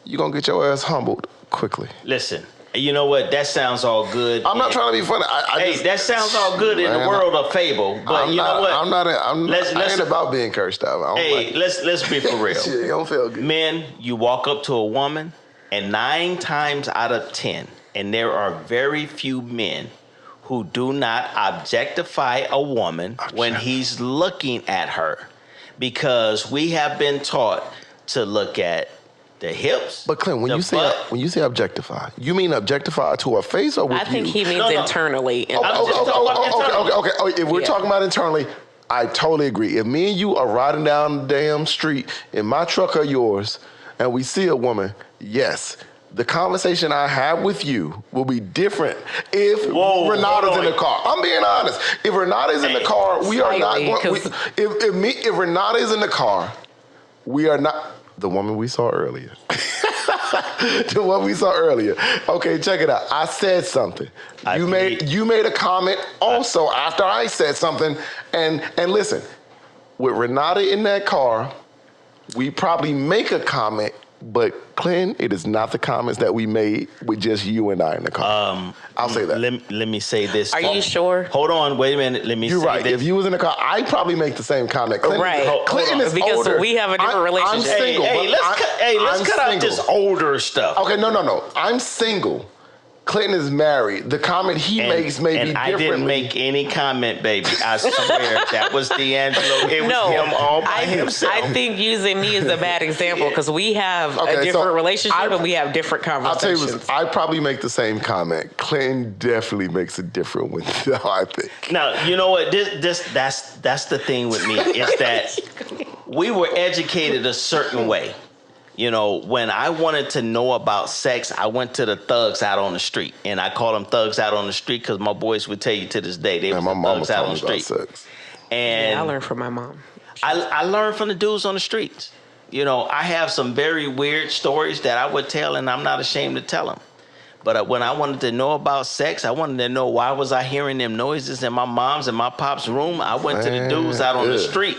you gonna get your ass humbled quickly. Listen, you know what? That sounds all good. I'm not trying to be funny. That sounds all good in the world of fable, but you know what? I ain't about being cursed out. Let's be for real. Shit, it don't feel good. Men, you walk up to a woman, and 9 times out of 10. And there are very few men who do not objectify a woman when he's looking at her, because we have been taught to look at the hips. But Clint, when you say objectify, you mean objectify to her face or with you? I think he means internally. Okay. If we're talking about internally, I totally agree. If me and you are riding down the damn street in my truck or yours, and we see a woman, yes. The conversation I have with you will be different if Renauda's in the car. I'm being honest. If Renauda's in the car, we are not going. If Renauda is in the car, we are not the woman we saw earlier. The one we saw earlier. Okay, check it out. I said something. You made a comment also after I said something. And listen, with Renauda in that car, we probably make a comment. But Clinton, it is not the comments that we made with just you and I in the car. I'll say that. Let me say this. Are you sure? Hold on, wait a minute. Let me. You're say right. this. If you was in the car, I'd probably make the same comment. Clinton, right. Clinton is because older. we have a different relationship. I'm single. Let's cut out this older stuff. Okay, no. I'm single. Clinton is married. The comment he makes may be different. I didn't make any comment, baby. I swear that was D'Angelo. It was him all by himself. I think using me is a bad example because we have a different relationship and we have different conversations. I'll tell you, I probably make the same comment. Clinton definitely makes a different one, I think. Now, you know what? That's the thing with me is that we were educated a certain way. You know, when I wanted to know about sex, I went to the thugs out on the street. And I call them thugs out on the street because my boys would tell you to this day they were thugs out on the street. Sex. And I learned from my mom. I learned from the dudes on the streets. You know, I have some very weird stories that I would tell, and I'm not ashamed to tell them. But when I wanted to know about sex, I wanted to know why was I hearing them noises in my mom's and my pop's room. I went to the dudes out on the street.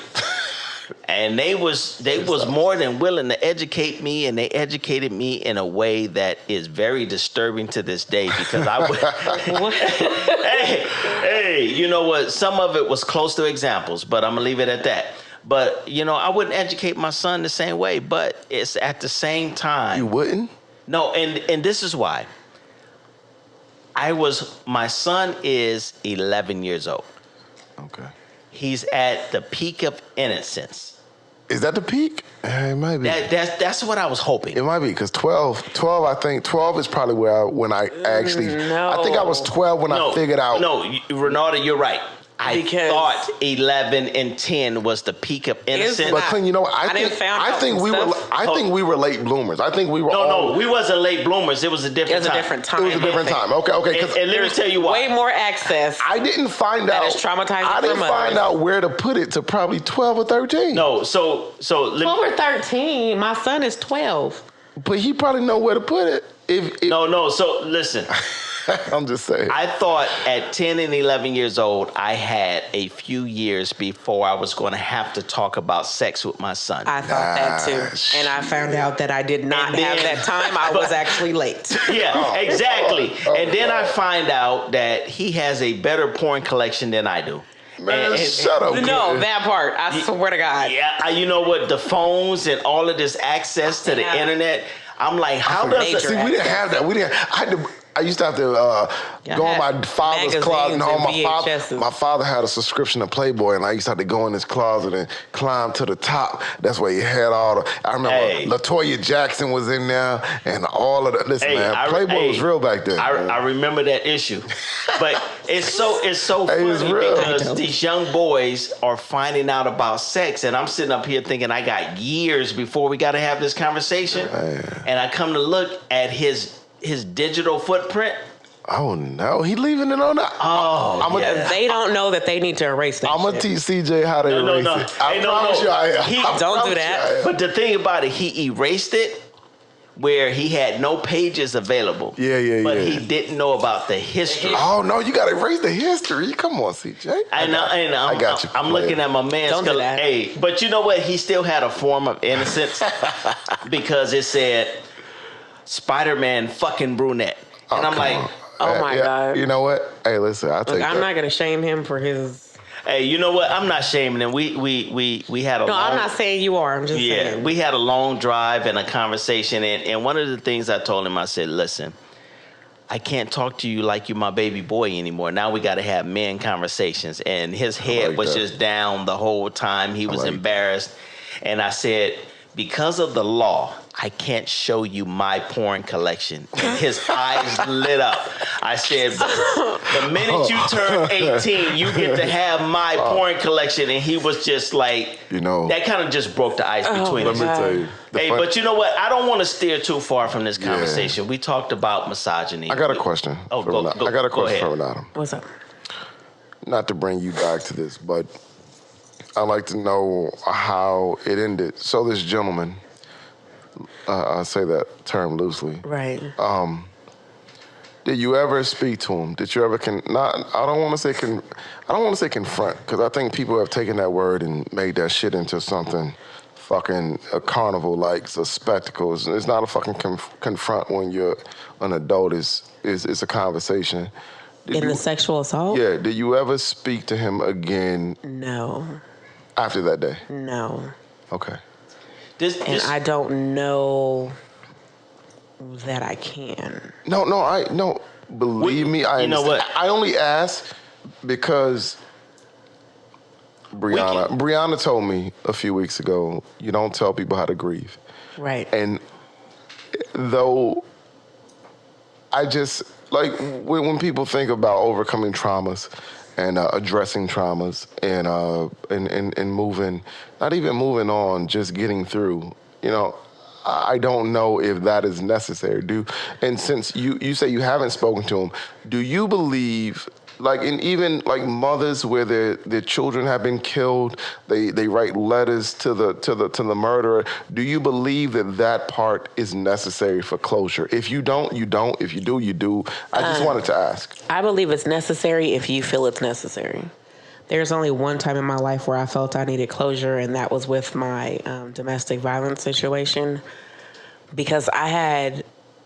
And they was more than willing to educate me, and they educated me in a way that is very disturbing to this day because I would. hey, you know what? Some of it was close to examples, but I'm gonna leave it at that. But you know, I wouldn't educate my son the same way, but it's at the same time. You wouldn't? No, and this is why. My son is 11 years old. Okay. He's at the peak of innocence. Is that the peak? It might be. That's what I was hoping. It might be because 12, I think 12 is probably when I actually. No. I think I was 12 when I figured out. No, Renauda, you're right. I thought 11 and 10 was the peak of innocence. But Clint, you know what? I think we were late bloomers. I think we were. No, we wasn't late bloomers. It was a different time. It was a different time. Okay. And let me tell you why. Way more access. I didn't find out. That is traumatizing. I didn't find out where to put it to probably 12 or 13. No, so 12 or 13. My son is 12. But he probably know where to put it. No. So listen. I'm just saying. I thought at 10 and 11 years old, I had a few years before I was going to have to talk about sex with my son. I thought that too. And I found out that I did not have that time. I was actually late. Yeah, exactly. And then I find out that he has a better porn collection than I do. Man, shut up. No, that part. I swear to God. Yeah, you know what? The phones and all of this access to the internet. I'm like, how does it? See, we didn't have that. I used to have to go in my father's closet. No, my father had a subscription to Playboy, and I used to have to go in his closet and climb to the top. That's where he had all the. I remember LaToya Jackson was in there, and all of that. Listen, man, Playboy was real back then. I remember that issue, but it's so funny because these young boys are finding out about sex, and I'm sitting up here thinking I got years before we got to have this conversation, and I come to look at his digital footprint. Oh no, he leaving it on that. They don't know that they need to erase that. I'm gonna teach CJ how to erase it. I promise you I am. Don't do that. But the thing about it, he erased it where he had no pages available. Yeah. But he didn't know about the history. Oh no, you gotta erase the history. Come on, CJ. I got you. I'm looking at my man's. Don't do that. Hey, but you know what? He still had a form of innocence because it said Spider-Man fucking brunette. And I'm like, oh my God. You know what? Hey, listen, I'll take that. I'm not going to shame him for his... Hey, you know what? I'm not shaming him. We had a long... I'm not saying you are. I'm just saying. We had a long drive and a conversation. And one of the things I told him, I said, listen, I can't talk to you like you're my baby boy anymore. Now we got to have men conversations. And his head was just down the whole time. He was embarrassed. And I said, because of the law, I can't show you my porn collection. And his eyes lit up. I said, the minute you turn 18, you get to have my porn collection. And he was just like, that kind of just broke the ice between us. Let me tell you. Hey, but you know what? I don't want to steer too far from this conversation. We talked about misogyny. I got a question. I got a question for Renauda. What's up? Not to bring you back to this, but I'd like to know how it ended. So this gentleman, I say that term loosely. Right. Did you ever speak to him? Did you ever I don't want to say confront, because I think people have taken that word and made that shit into something fucking a carnival, like a spectacle. It's not a fucking confront when you're an adult. It's a conversation. The sexual assault? Yeah. Did you ever speak to him again? No. After that day? No. Okay. And I don't know that I can. No. Believe me, I understand. You know what? I only ask because Brianna told me a few weeks ago, you don't tell people how to grieve. Right. And though I just, like, when people think about overcoming traumas and addressing traumas and moving, not even moving on, just getting through, I don't know if that is necessary. And since you say you haven't spoken to him, do you believe, like, in even like mothers where their children have been killed, they write letters to the murderer? Do you believe that part is necessary for closure? If you don't, you don't. If you do, you do. I just wanted to ask. I believe it's necessary if you feel it's necessary. There's only one time in my life where I felt I needed closure, and that was with my domestic violence situation, because I had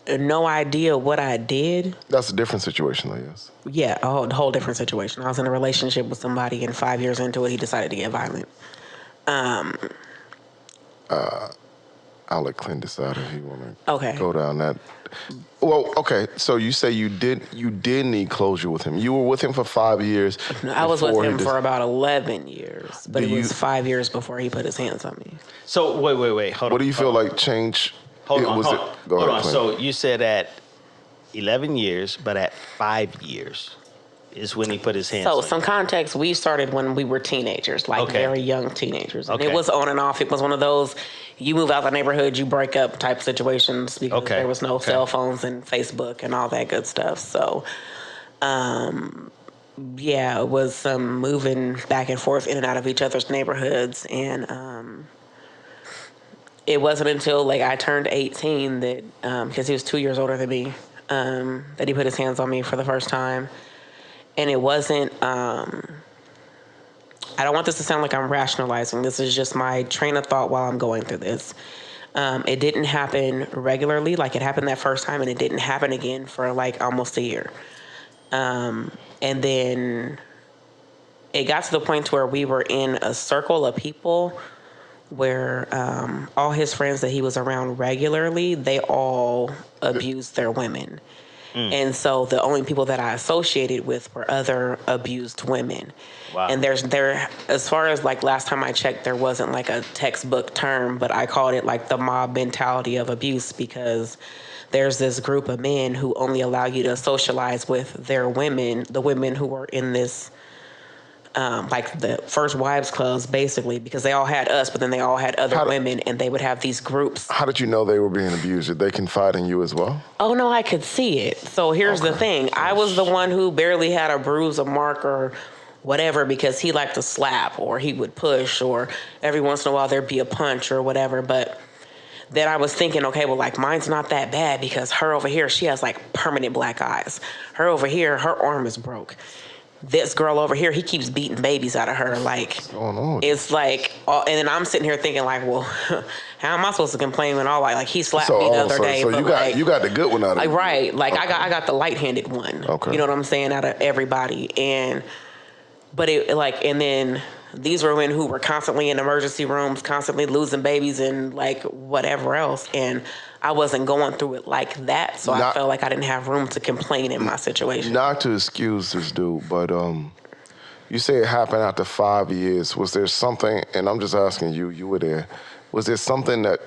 no idea what I did. That's a different situation, I guess. Yeah, a whole different situation. I was in a relationship with somebody, and 5 years into it, he decided to get violent. I'll let Clint decide if he want to Okay. go down that. Well, okay. So you say you did need closure with him. You were with him for 5 years. I was with before he him for about 11 years, but it was 5 years before he put his hands on me. So wait, hold on. What do you feel like changed? Hold on. Go Hold ahead, on. Clint. So you said at 11 years, but at 5 years is when he put his hands on So you. some context, we started when we were teenagers, like Okay. very young teenagers. And Okay. it was on and off. It was one of those, you move out the neighborhood, you break up type situations because Okay. there was no Okay. cell phones and Facebook and all that good stuff. So, yeah, it was some moving back and forth in and out of each other's neighborhoods. And it wasn't until like I turned 18 that, because he was 2 years older than me, that he put his hands on me for the first time. And it wasn't, I don't want this to sound like I'm rationalizing. This is just my train of thought while I'm going through this. It didn't happen regularly. Like it happened that first time and it didn't happen again for like almost a year. And then it got to the point where we were in a circle of people where all his friends that he was around regularly, they all abused their women. And so the only people that I associated with were other abused women. Wow. And there, as far as like last time I checked, there wasn't like a textbook term, but I called it like the mob mentality of abuse because there's this group of men who only allow you to socialize with their women, the women who were in this, like the first wives clubs, basically, because they all had us, but then they all had other women, and they would have these groups. How did you know they were being abused? Did they confide in you as well? Oh, no, I could see it. So here's the thing. I was the one who barely had a bruise, a mark, or whatever because he liked to slap or he would push or every once in a while there'd be a punch or whatever. But then I was thinking, okay, well, like mine's not that bad because her over here, she has like permanent black eyes. Her over here, her arm is broke. This girl over here, he keeps beating babies out of her. Like, what's going on? It's like, and then I'm sitting here thinking like, well, how am I supposed to complain when all like he slapped me the other day? So but you got the good one out of it. Right. Like I got the light-handed one. Okay. You know what I'm saying? Out of everybody. But it like, and then these were women who were constantly in emergency rooms, constantly losing babies and like whatever else. And I wasn't going through it like that. So I felt like I didn't have room to complain in my situation. Not to excuse this dude, but you say it happened after 5 years. Was there something, and I'm just asking you, you were there, was there something that,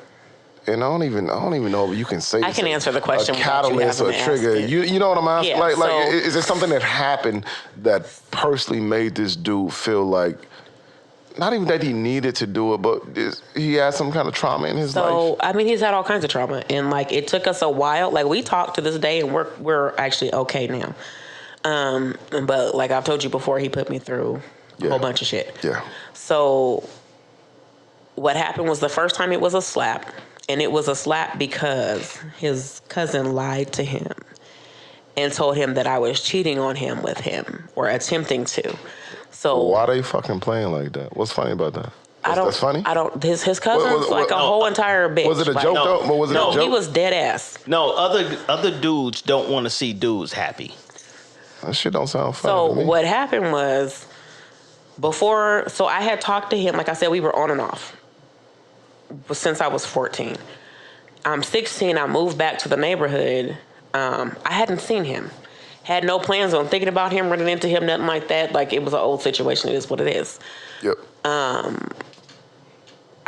and I don't even know if you can say this. I can answer the question a without you catalyst or having a to trigger. ask it. You know what I'm asking? Yeah, like is there something that happened that personally made this dude feel like, not even that he needed to do it, but he had some kind of trauma in his life? So, I mean, he's had all kinds of trauma. And, like, it took us a while. Like, we talked to this day, and we're actually okay now. But, like I've told you before, he put me through a whole bunch of shit. Yeah. So, what happened was the first time it was a slap. And it was a slap because his cousin lied to him and told him that I was cheating on him with him or attempting to. So why are they fucking playing like that? What's funny about that? That's funny? His cousin's like a whole entire bitch. Was it a joke though? No, Was it a joke? he was dead ass. No, other dudes don't want to see dudes happy. That shit don't sound funny So to me. what happened was so I had talked to him, like I said, we were on and off since I was 14. I'm 16, I moved back to the neighborhood. I hadn't seen him. Had no plans on thinking about him, running into him, nothing like that. Like, it was an old situation. It is what it is. Yep. I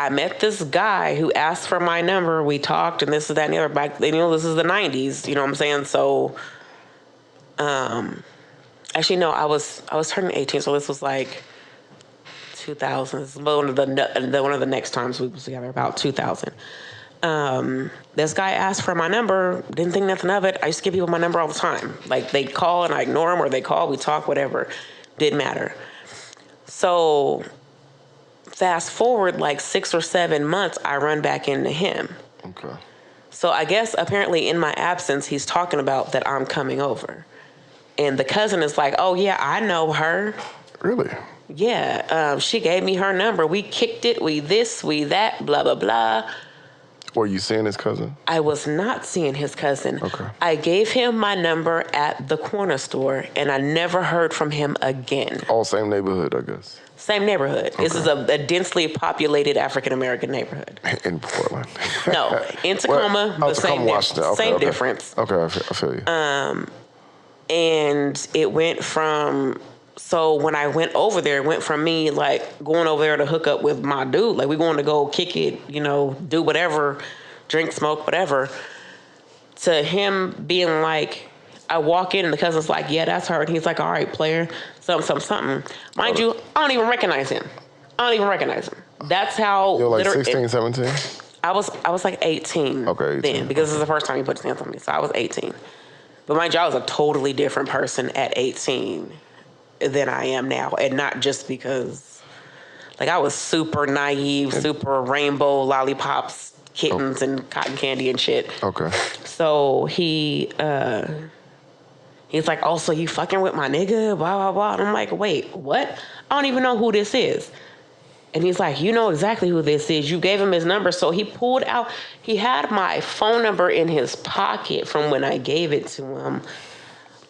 met this guy who asked for my number. We talked, and this is that and the other. Back, this is the 90s. You know what I'm saying? So, actually, no, I was turning 18, so this was like 2000. This was one of the next times we was together, about 2000. This guy asked for my number, didn't think nothing of it. I used to give people my number all the time. Like, they'd call and I ignore them, or they call, we talk, whatever. Didn't matter. So fast forward like 6 or 7 months, I run back into him. Okay. So I guess apparently in my absence, he's talking about that I'm coming over. And the cousin is like, oh yeah, I know her. Really? Yeah, she gave me her number. We kicked it, we this, we that, blah, blah, blah. Were you seeing his cousin? I was not seeing his cousin. Okay. I gave him my number at the corner store, and I never heard from him again. All same neighborhood, I guess. Same neighborhood. This is a densely populated African-American neighborhood. In Portland. No, in Tacoma, but Tacoma, Washington. Okay, same okay. difference. Okay, I feel you. And it went from, so when I went over there, it went from me like going over there to hook up with my dude, like we going to go kick it, you know, do whatever, drink, smoke, whatever, to him being like, I walk in and the cousin's like, yeah, that's her. And he's like, all right, player, something. Mind you, I don't even recognize him. That's how. You're like 16, 17? I was like 18, 18. then, because this is the first time he put his hands on me. So I was 18. But mind you, I was a totally different person at 18 than I am now. And not just because, like, I was super naive, super rainbow lollipops, kittens, and cotton candy and shit. Okay. So he's like, oh, so you fucking with my nigga, blah, blah, blah. And I'm like, wait, what? I don't even know who this is. And he's like, you know exactly who this is. You gave him his number. So he pulled out, he had my phone number in his pocket from when I gave it to him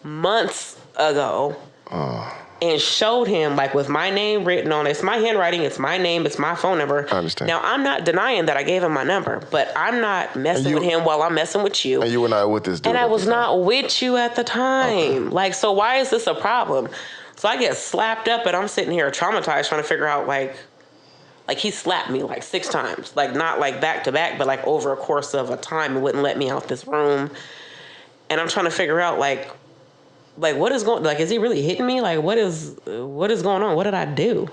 months ago and showed him, like, with my name written on it. It's my handwriting, it's my name, it's my phone number. I understand. Now, I'm not denying that I gave him my number, but I'm not messing with him while I'm messing with you. And you were not with this dude. And I was not with you at the time. Okay. Like, so why is this a problem? So I get slapped up and I'm sitting here traumatized trying to figure out, like he slapped me like 6 times. Like, not like back to back, but like over a course of a time. It wouldn't let me out this room. And I'm trying to figure out, like what is going, like, is he really hitting me? Like, what is going on? What did I do?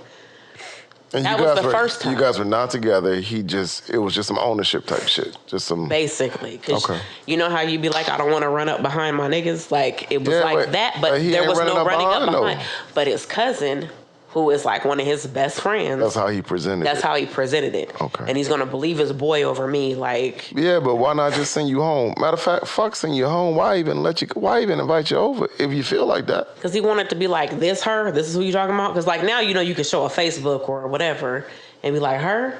And that was the first time. You guys were not together. It was just some ownership type shit. Just some. Basically. Cause you know how you be like, I don't want to run up behind my niggas? Like, it was that, but there was no running up behind. But his cousin, who is like one of his best friends. That's how he presented it. Okay. And he's going to believe his boy over me, like. Yeah, but why not just send you home? Matter of fact, fuck send you home. Why even invite you over if you feel like that? Because he wanted to be like, this is who you talking about? Because like now, you know, you can show a Facebook or whatever and be like, her?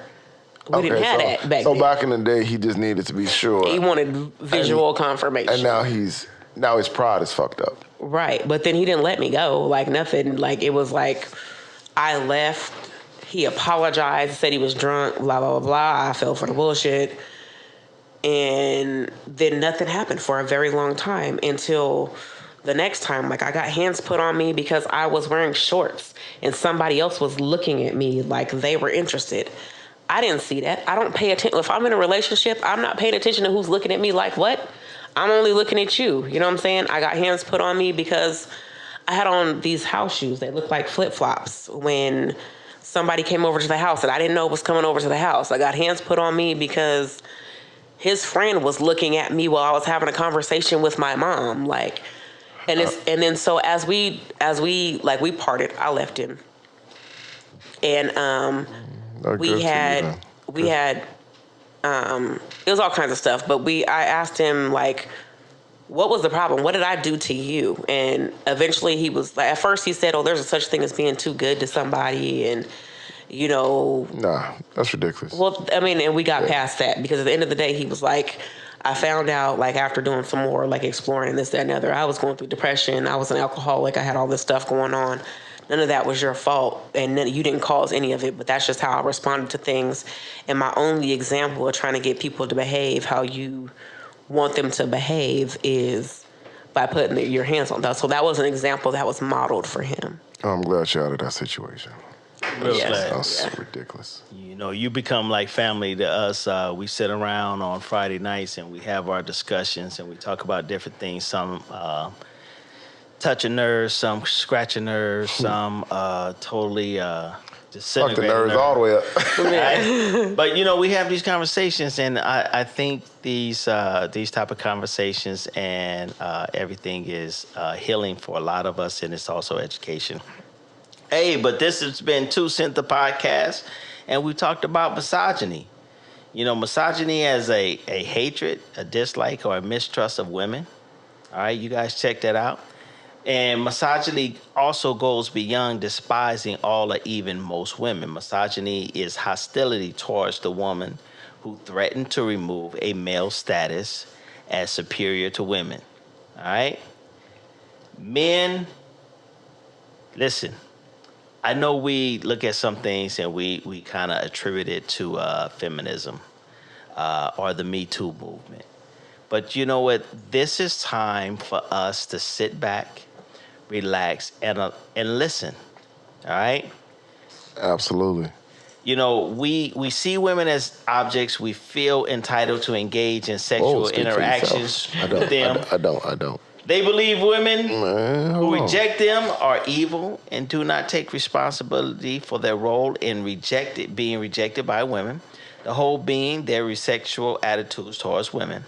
We didn't have that back then. So back in the day, he just needed to be sure. He wanted visual confirmation. And now his pride is fucked up. Right. But then he didn't let me go. Like nothing. Like it was like, I left, he apologized, said he was drunk, blah, blah, blah, blah. I fell for the bullshit. And then nothing happened for a very long time until the next time. Like, I got hands put on me because I was wearing shorts and somebody else was looking at me like they were interested. I didn't see that. I don't pay attention. If I'm in a relationship, I'm not paying attention to who's looking at me like what? I'm only looking at you. You know what I'm saying? I got hands put on me because I had on these house shoes. They looked like flip-flops when somebody came over to the house and I didn't know was coming over to the house. I got hands put on me because his friend was looking at me while I was having a conversation with my mom. Like, and then so as we like we parted, I left him. And we had it was all kinds of stuff, but I asked him, like, what was the problem? What did I do to you? And eventually he was like, at first he said, oh, there's a such thing as being too good to somebody. And, you know. Nah, that's ridiculous. Well, I mean, and we got past that because at the end of the day, he was like, I found out, like, after doing some more, like, exploring this, that, and the other, I was going through depression. I was an alcoholic. I had all this stuff going on. None of that was your fault, and you didn't cause any of it, but that's just how I responded to things. And my only example of trying to get people to behave how you want them to behave is by putting your hands on that. So that was an example that was modeled for him. Oh, I'm glad you're out of that situation. Real glad. That's ridiculous. You know, you become like family to us. We sit around on Friday nights and we have our discussions and we talk about different things. Some touching nerves, some scratching nerves, some totally fuck the nerves all the way up. Right? But you know, we have these conversations, and I think these type of conversations and everything is healing for a lot of us, and it's also education. Hey, but this has been 2 Cent the podcast, and we talked about misogyny. You know, misogyny as a hatred, a dislike, or a mistrust of women. All right, you guys check that out. And misogyny also goes beyond despising all or even most women. Misogyny is hostility towards the woman who threaten to remove a male status as superior to women. All right? Men, listen, I know we look at some things and we kind of attribute it to feminism or the Me Too movement. But you know what? This is time for us to sit back, relax, and listen. All right? Absolutely. You know, we see women as objects. We feel entitled to engage in sexual Speak for interactions yourself. with them. I don't. They believe women Man, who hold on. reject them are evil and do not take responsibility for their role in being rejected by women, the whole being their sexual attitudes towards women.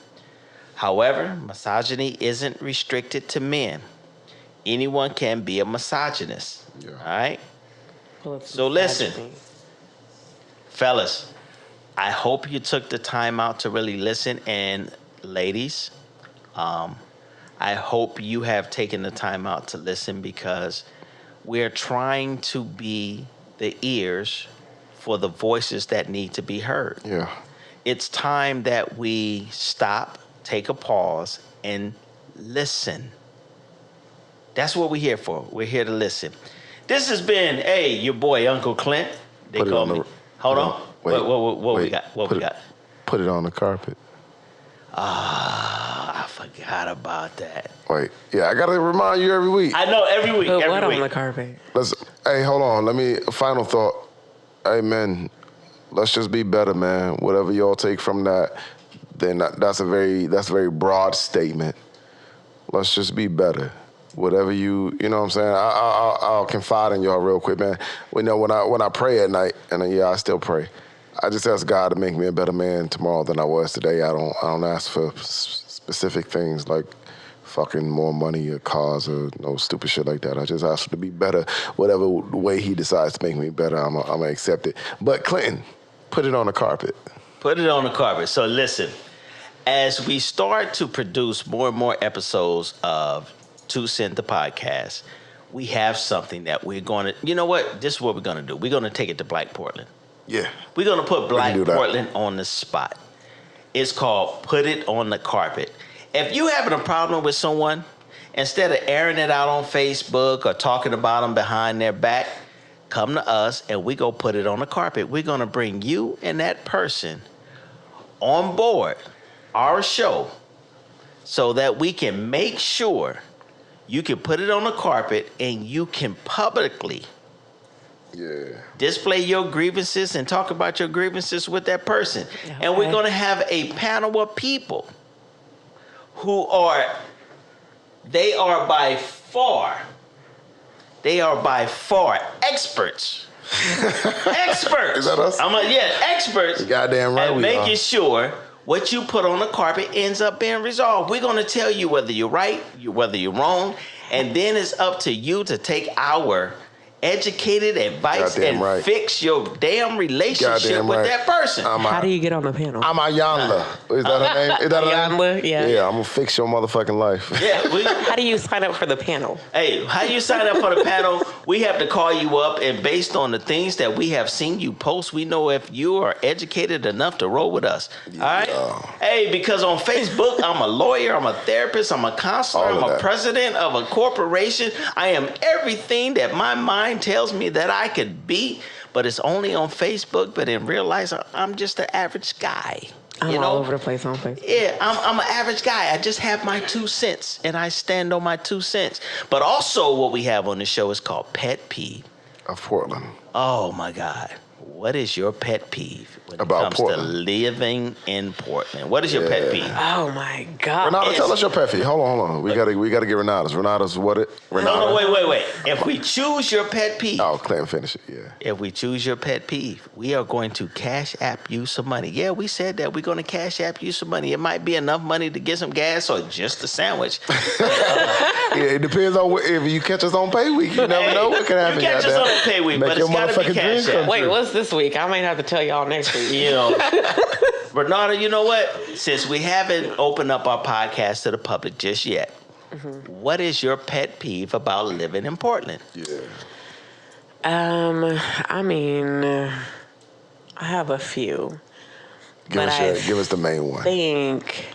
However, misogyny isn't restricted to men. Anyone can be a misogynist. Yeah. All right? Well, it's So listen. misogyny. Fellas, I hope you took the time out to really listen. And ladies, I hope you have taken the time out to listen, because we're trying to be the ears for the voices that need to be heard. Yeah. It's time that we stop, take a pause, and listen. That's what we're here for. We're here to listen. This has been, your boy, Uncle Clint. They Put it call on me. the- Hold on. Wait, What we wait. got? What we got? Put it on the carpet. I forgot about that. Wait. Yeah, I gotta remind you every week. I know every week. Put Every what week. on the carpet? Hey, hold on. Final thought. Hey, man, let's just be better, man. Whatever y'all take from that, then that's a very broad statement. Let's just be better. Whatever you know what I'm saying? I'll confide in y'all real quick, man. We know when I pray at night, and I still pray, I just ask God to make me a better man tomorrow than I was today. I don't ask for specific things like fucking more money or cars or no stupid shit like that. I just ask to be better. Whatever way he decides to make me better, I'm gonna accept it. But Clinton, put it on the carpet. Put it on the carpet. So listen, as we start to produce more and more episodes of 2 Cent the Podcast, we have something that we're going to, you know what? This is what we're going to do. We're going to take it to Black Portland. Yeah. We're going to put Black do that. Portland on the spot. It's called Put It on the Carpet. If you having a problem with someone, instead of airing it out on Facebook or talking about them behind their back, come to us and we go put it on the carpet. We're going to bring you and that person on board our show so that we can make sure you can put it on the carpet and you can publicly display your grievances and talk about your grievances with that person. Okay. And we're going to have a panel of people who are by far experts. Experts. Is that us? Experts. You goddamn right at we making are. sure what you put on the carpet ends up being resolved. We're going to tell you whether you're right, whether you're wrong, and then it's up to you to take our educated advice Goddamn and right. fix your damn relationship Goddamn with right. that person. How do you get on the panel? I'm Ayanla. Is that her name? Is that her name? Ayanla, yeah. Yeah, I'm gonna fix your motherfucking life. How do you sign up for the panel? Hey, how you sign up for the panel? We have to call you up, and based on the things that we have seen you post, we know if you are educated enough to roll with us. All right? Hey, because on Facebook, I'm a lawyer, I'm a therapist, I'm a counselor, All of I'm a that. president of a corporation. I am everything that my mind tells me that I could be, but it's only on Facebook. But in real life, I'm just an average guy. I'm all over the place on Facebook. Yeah, I'm an average guy. I just have my 2 cents, and I stand on my 2 cents. But also, what we have on the show is called Pet Peeve. Of Portland. Oh my God, what is your pet peeve when it About comes Portland? to living in Portland? What is your pet peeve? Oh my God. Renauda, tell us your pet peeve. Hold on. We gotta get Renauda's. Renauda's what it? Renauda. No, wait. If we choose your pet peeve, Oh, Clinton, finish it. Yeah. if we choose your pet peeve, we are going to cash app you some money. Yeah, we said that we're going to cash app you some money. It might be enough money to get some gas or just a sandwich. Yeah, it depends on if you catch us on pay week. You never know what can happen. You catch us goddamn. on pay week, Make but your it's got to be motherfucking cash dreams app. come Wait, true. what's this week? I might have to tell y'all next week. You know, Renauda, you know what? Since we haven't opened up our podcast to the public just yet, what is your pet peeve about living in Portland? Yeah. I mean, I have a few. Give us the main one. I think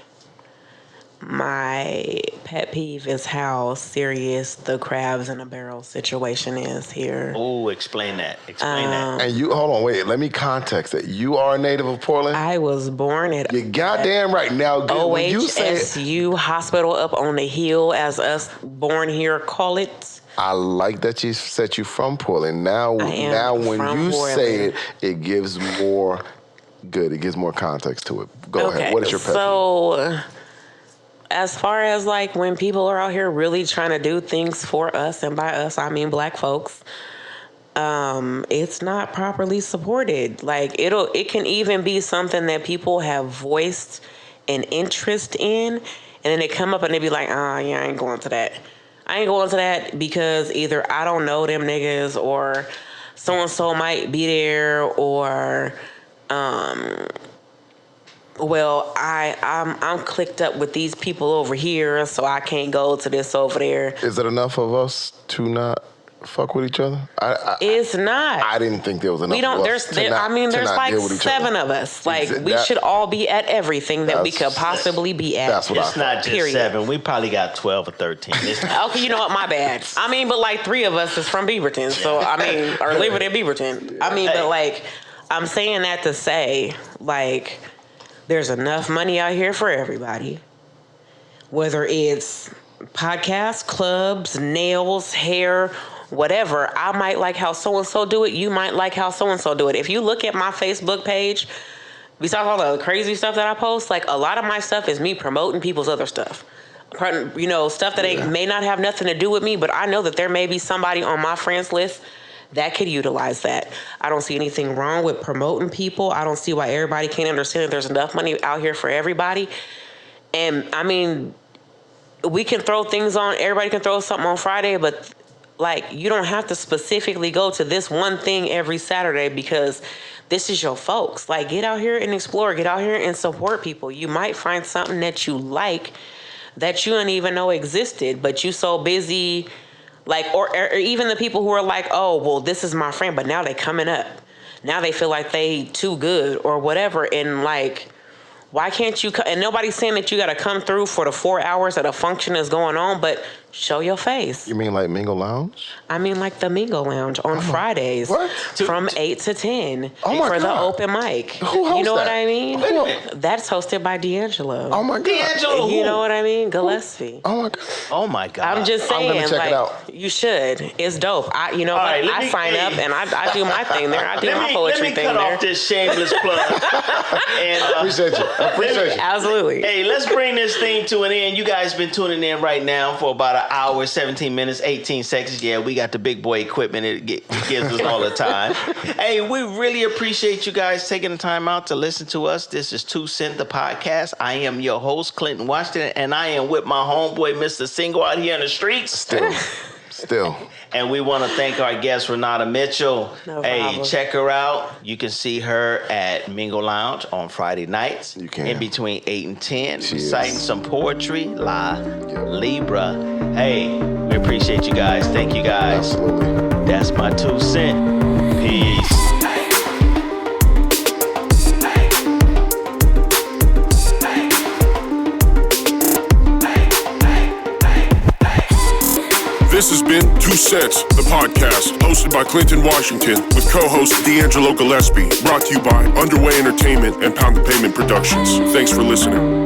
my pet peeve is how serious the crabs in a barrel situation is here. Oh, explain that. Explain that. And you, hold on, wait. Let me context it. You are a native of Portland? I was born at You're goddamn right. Now, when you say OHSU Hospital up on the hill, as us born here call it. I like that you said you from Portland. Now when you say it, it gives more good. It gives more context to it. Go ahead. What is your pet peeve? So, as far as like when people are out here really trying to do things for us, and by us I mean black folks, it's not properly supported. Like it can even be something that people have voiced an interest in, and then they come up and they be like, yeah, I ain't going to that. I ain't going to that because either I don't know them niggas, or so-and-so might be there, or well, I'm clicked up with these people over here, so I can't go to this over there. Is it enough of us to not fuck with each other? It's not. I didn't think there was enough. There's like 7 of us. Like we should all be at everything that we could possibly be at. That's what it's not just 7. We probably got 12 or 13. Okay, you know what? My bad. But like 3 of us is from Beaverton, so or living in Beaverton. But like, I'm saying that to say, like, there's enough money out here for everybody. Whether it's podcasts, clubs, nails, hair, whatever. I might like how so-and-so do it. You might like how so-and-so do it. If you look at my Facebook page, besides all the crazy stuff that I post, like a lot of my stuff is me promoting people's other stuff. Stuff that may not have nothing to do with me, but I know that there may be somebody on my friends list that could utilize that. I don't see anything wrong with promoting people. I don't see why everybody can't understand that there's enough money out here for everybody. And we can throw things on, everybody can throw something on Friday, but like, you don't have to specifically go to this one thing every Saturday because this is your folks. Like, get out here and explore, get out here and support people. You might find something that you like that you didn't even know existed, but you so busy. Like, or even the people who are like, oh, well, this is my friend, but now they coming up. Now they feel like they too good or whatever. And like, why can't you, and nobody's saying that you got to come through for the 4 hours that a function is going on, but show your face. You mean like Mingle Lounge? I mean like the Mingle Lounge on Fridays from 8 to 10 for the open mic. Who hosts You know that? what I mean? That's hosted by D'Angelo. Oh my God. D'Angelo, You know what I mean? Gillespie. Oh my God. Oh my God. I'm just saying, I'm gonna check like, it out. You should. It's dope. I sign up and I do my thing there. I do my poetry thing there. Let me cut off this shameless plug. And, Appreciate you. Absolutely. Hey, let's bring this thing to an end. You guys been tuning in right now for about an hour, 17 minutes, 18 seconds. Yeah, we got the big boy equipment. It gives us all the time. Hey, we really appreciate you guys taking the time out to listen to us. This is 2 Cent, the podcast. I am your host, Clinton Washington, and I am with my homeboy, Mr. Single, out here in the streets. Still. And we want to thank our guest, Renauda Mitchell. No hey, problem. check her out. You can see her at Mingle Lounge on Friday nights. You can. In between 8 and 10. She Reciting is. some poetry. Libra. Hey, we appreciate you guys. Thank you guys. Absolutely. That's my 2 cent. Peace. This has been 2 Cents, the podcast, hosted by Clinton Washington, with co-host D'Angelo Gillespie, brought to you by Underway Entertainment and Pound the Pavement Productions. Thanks for listening.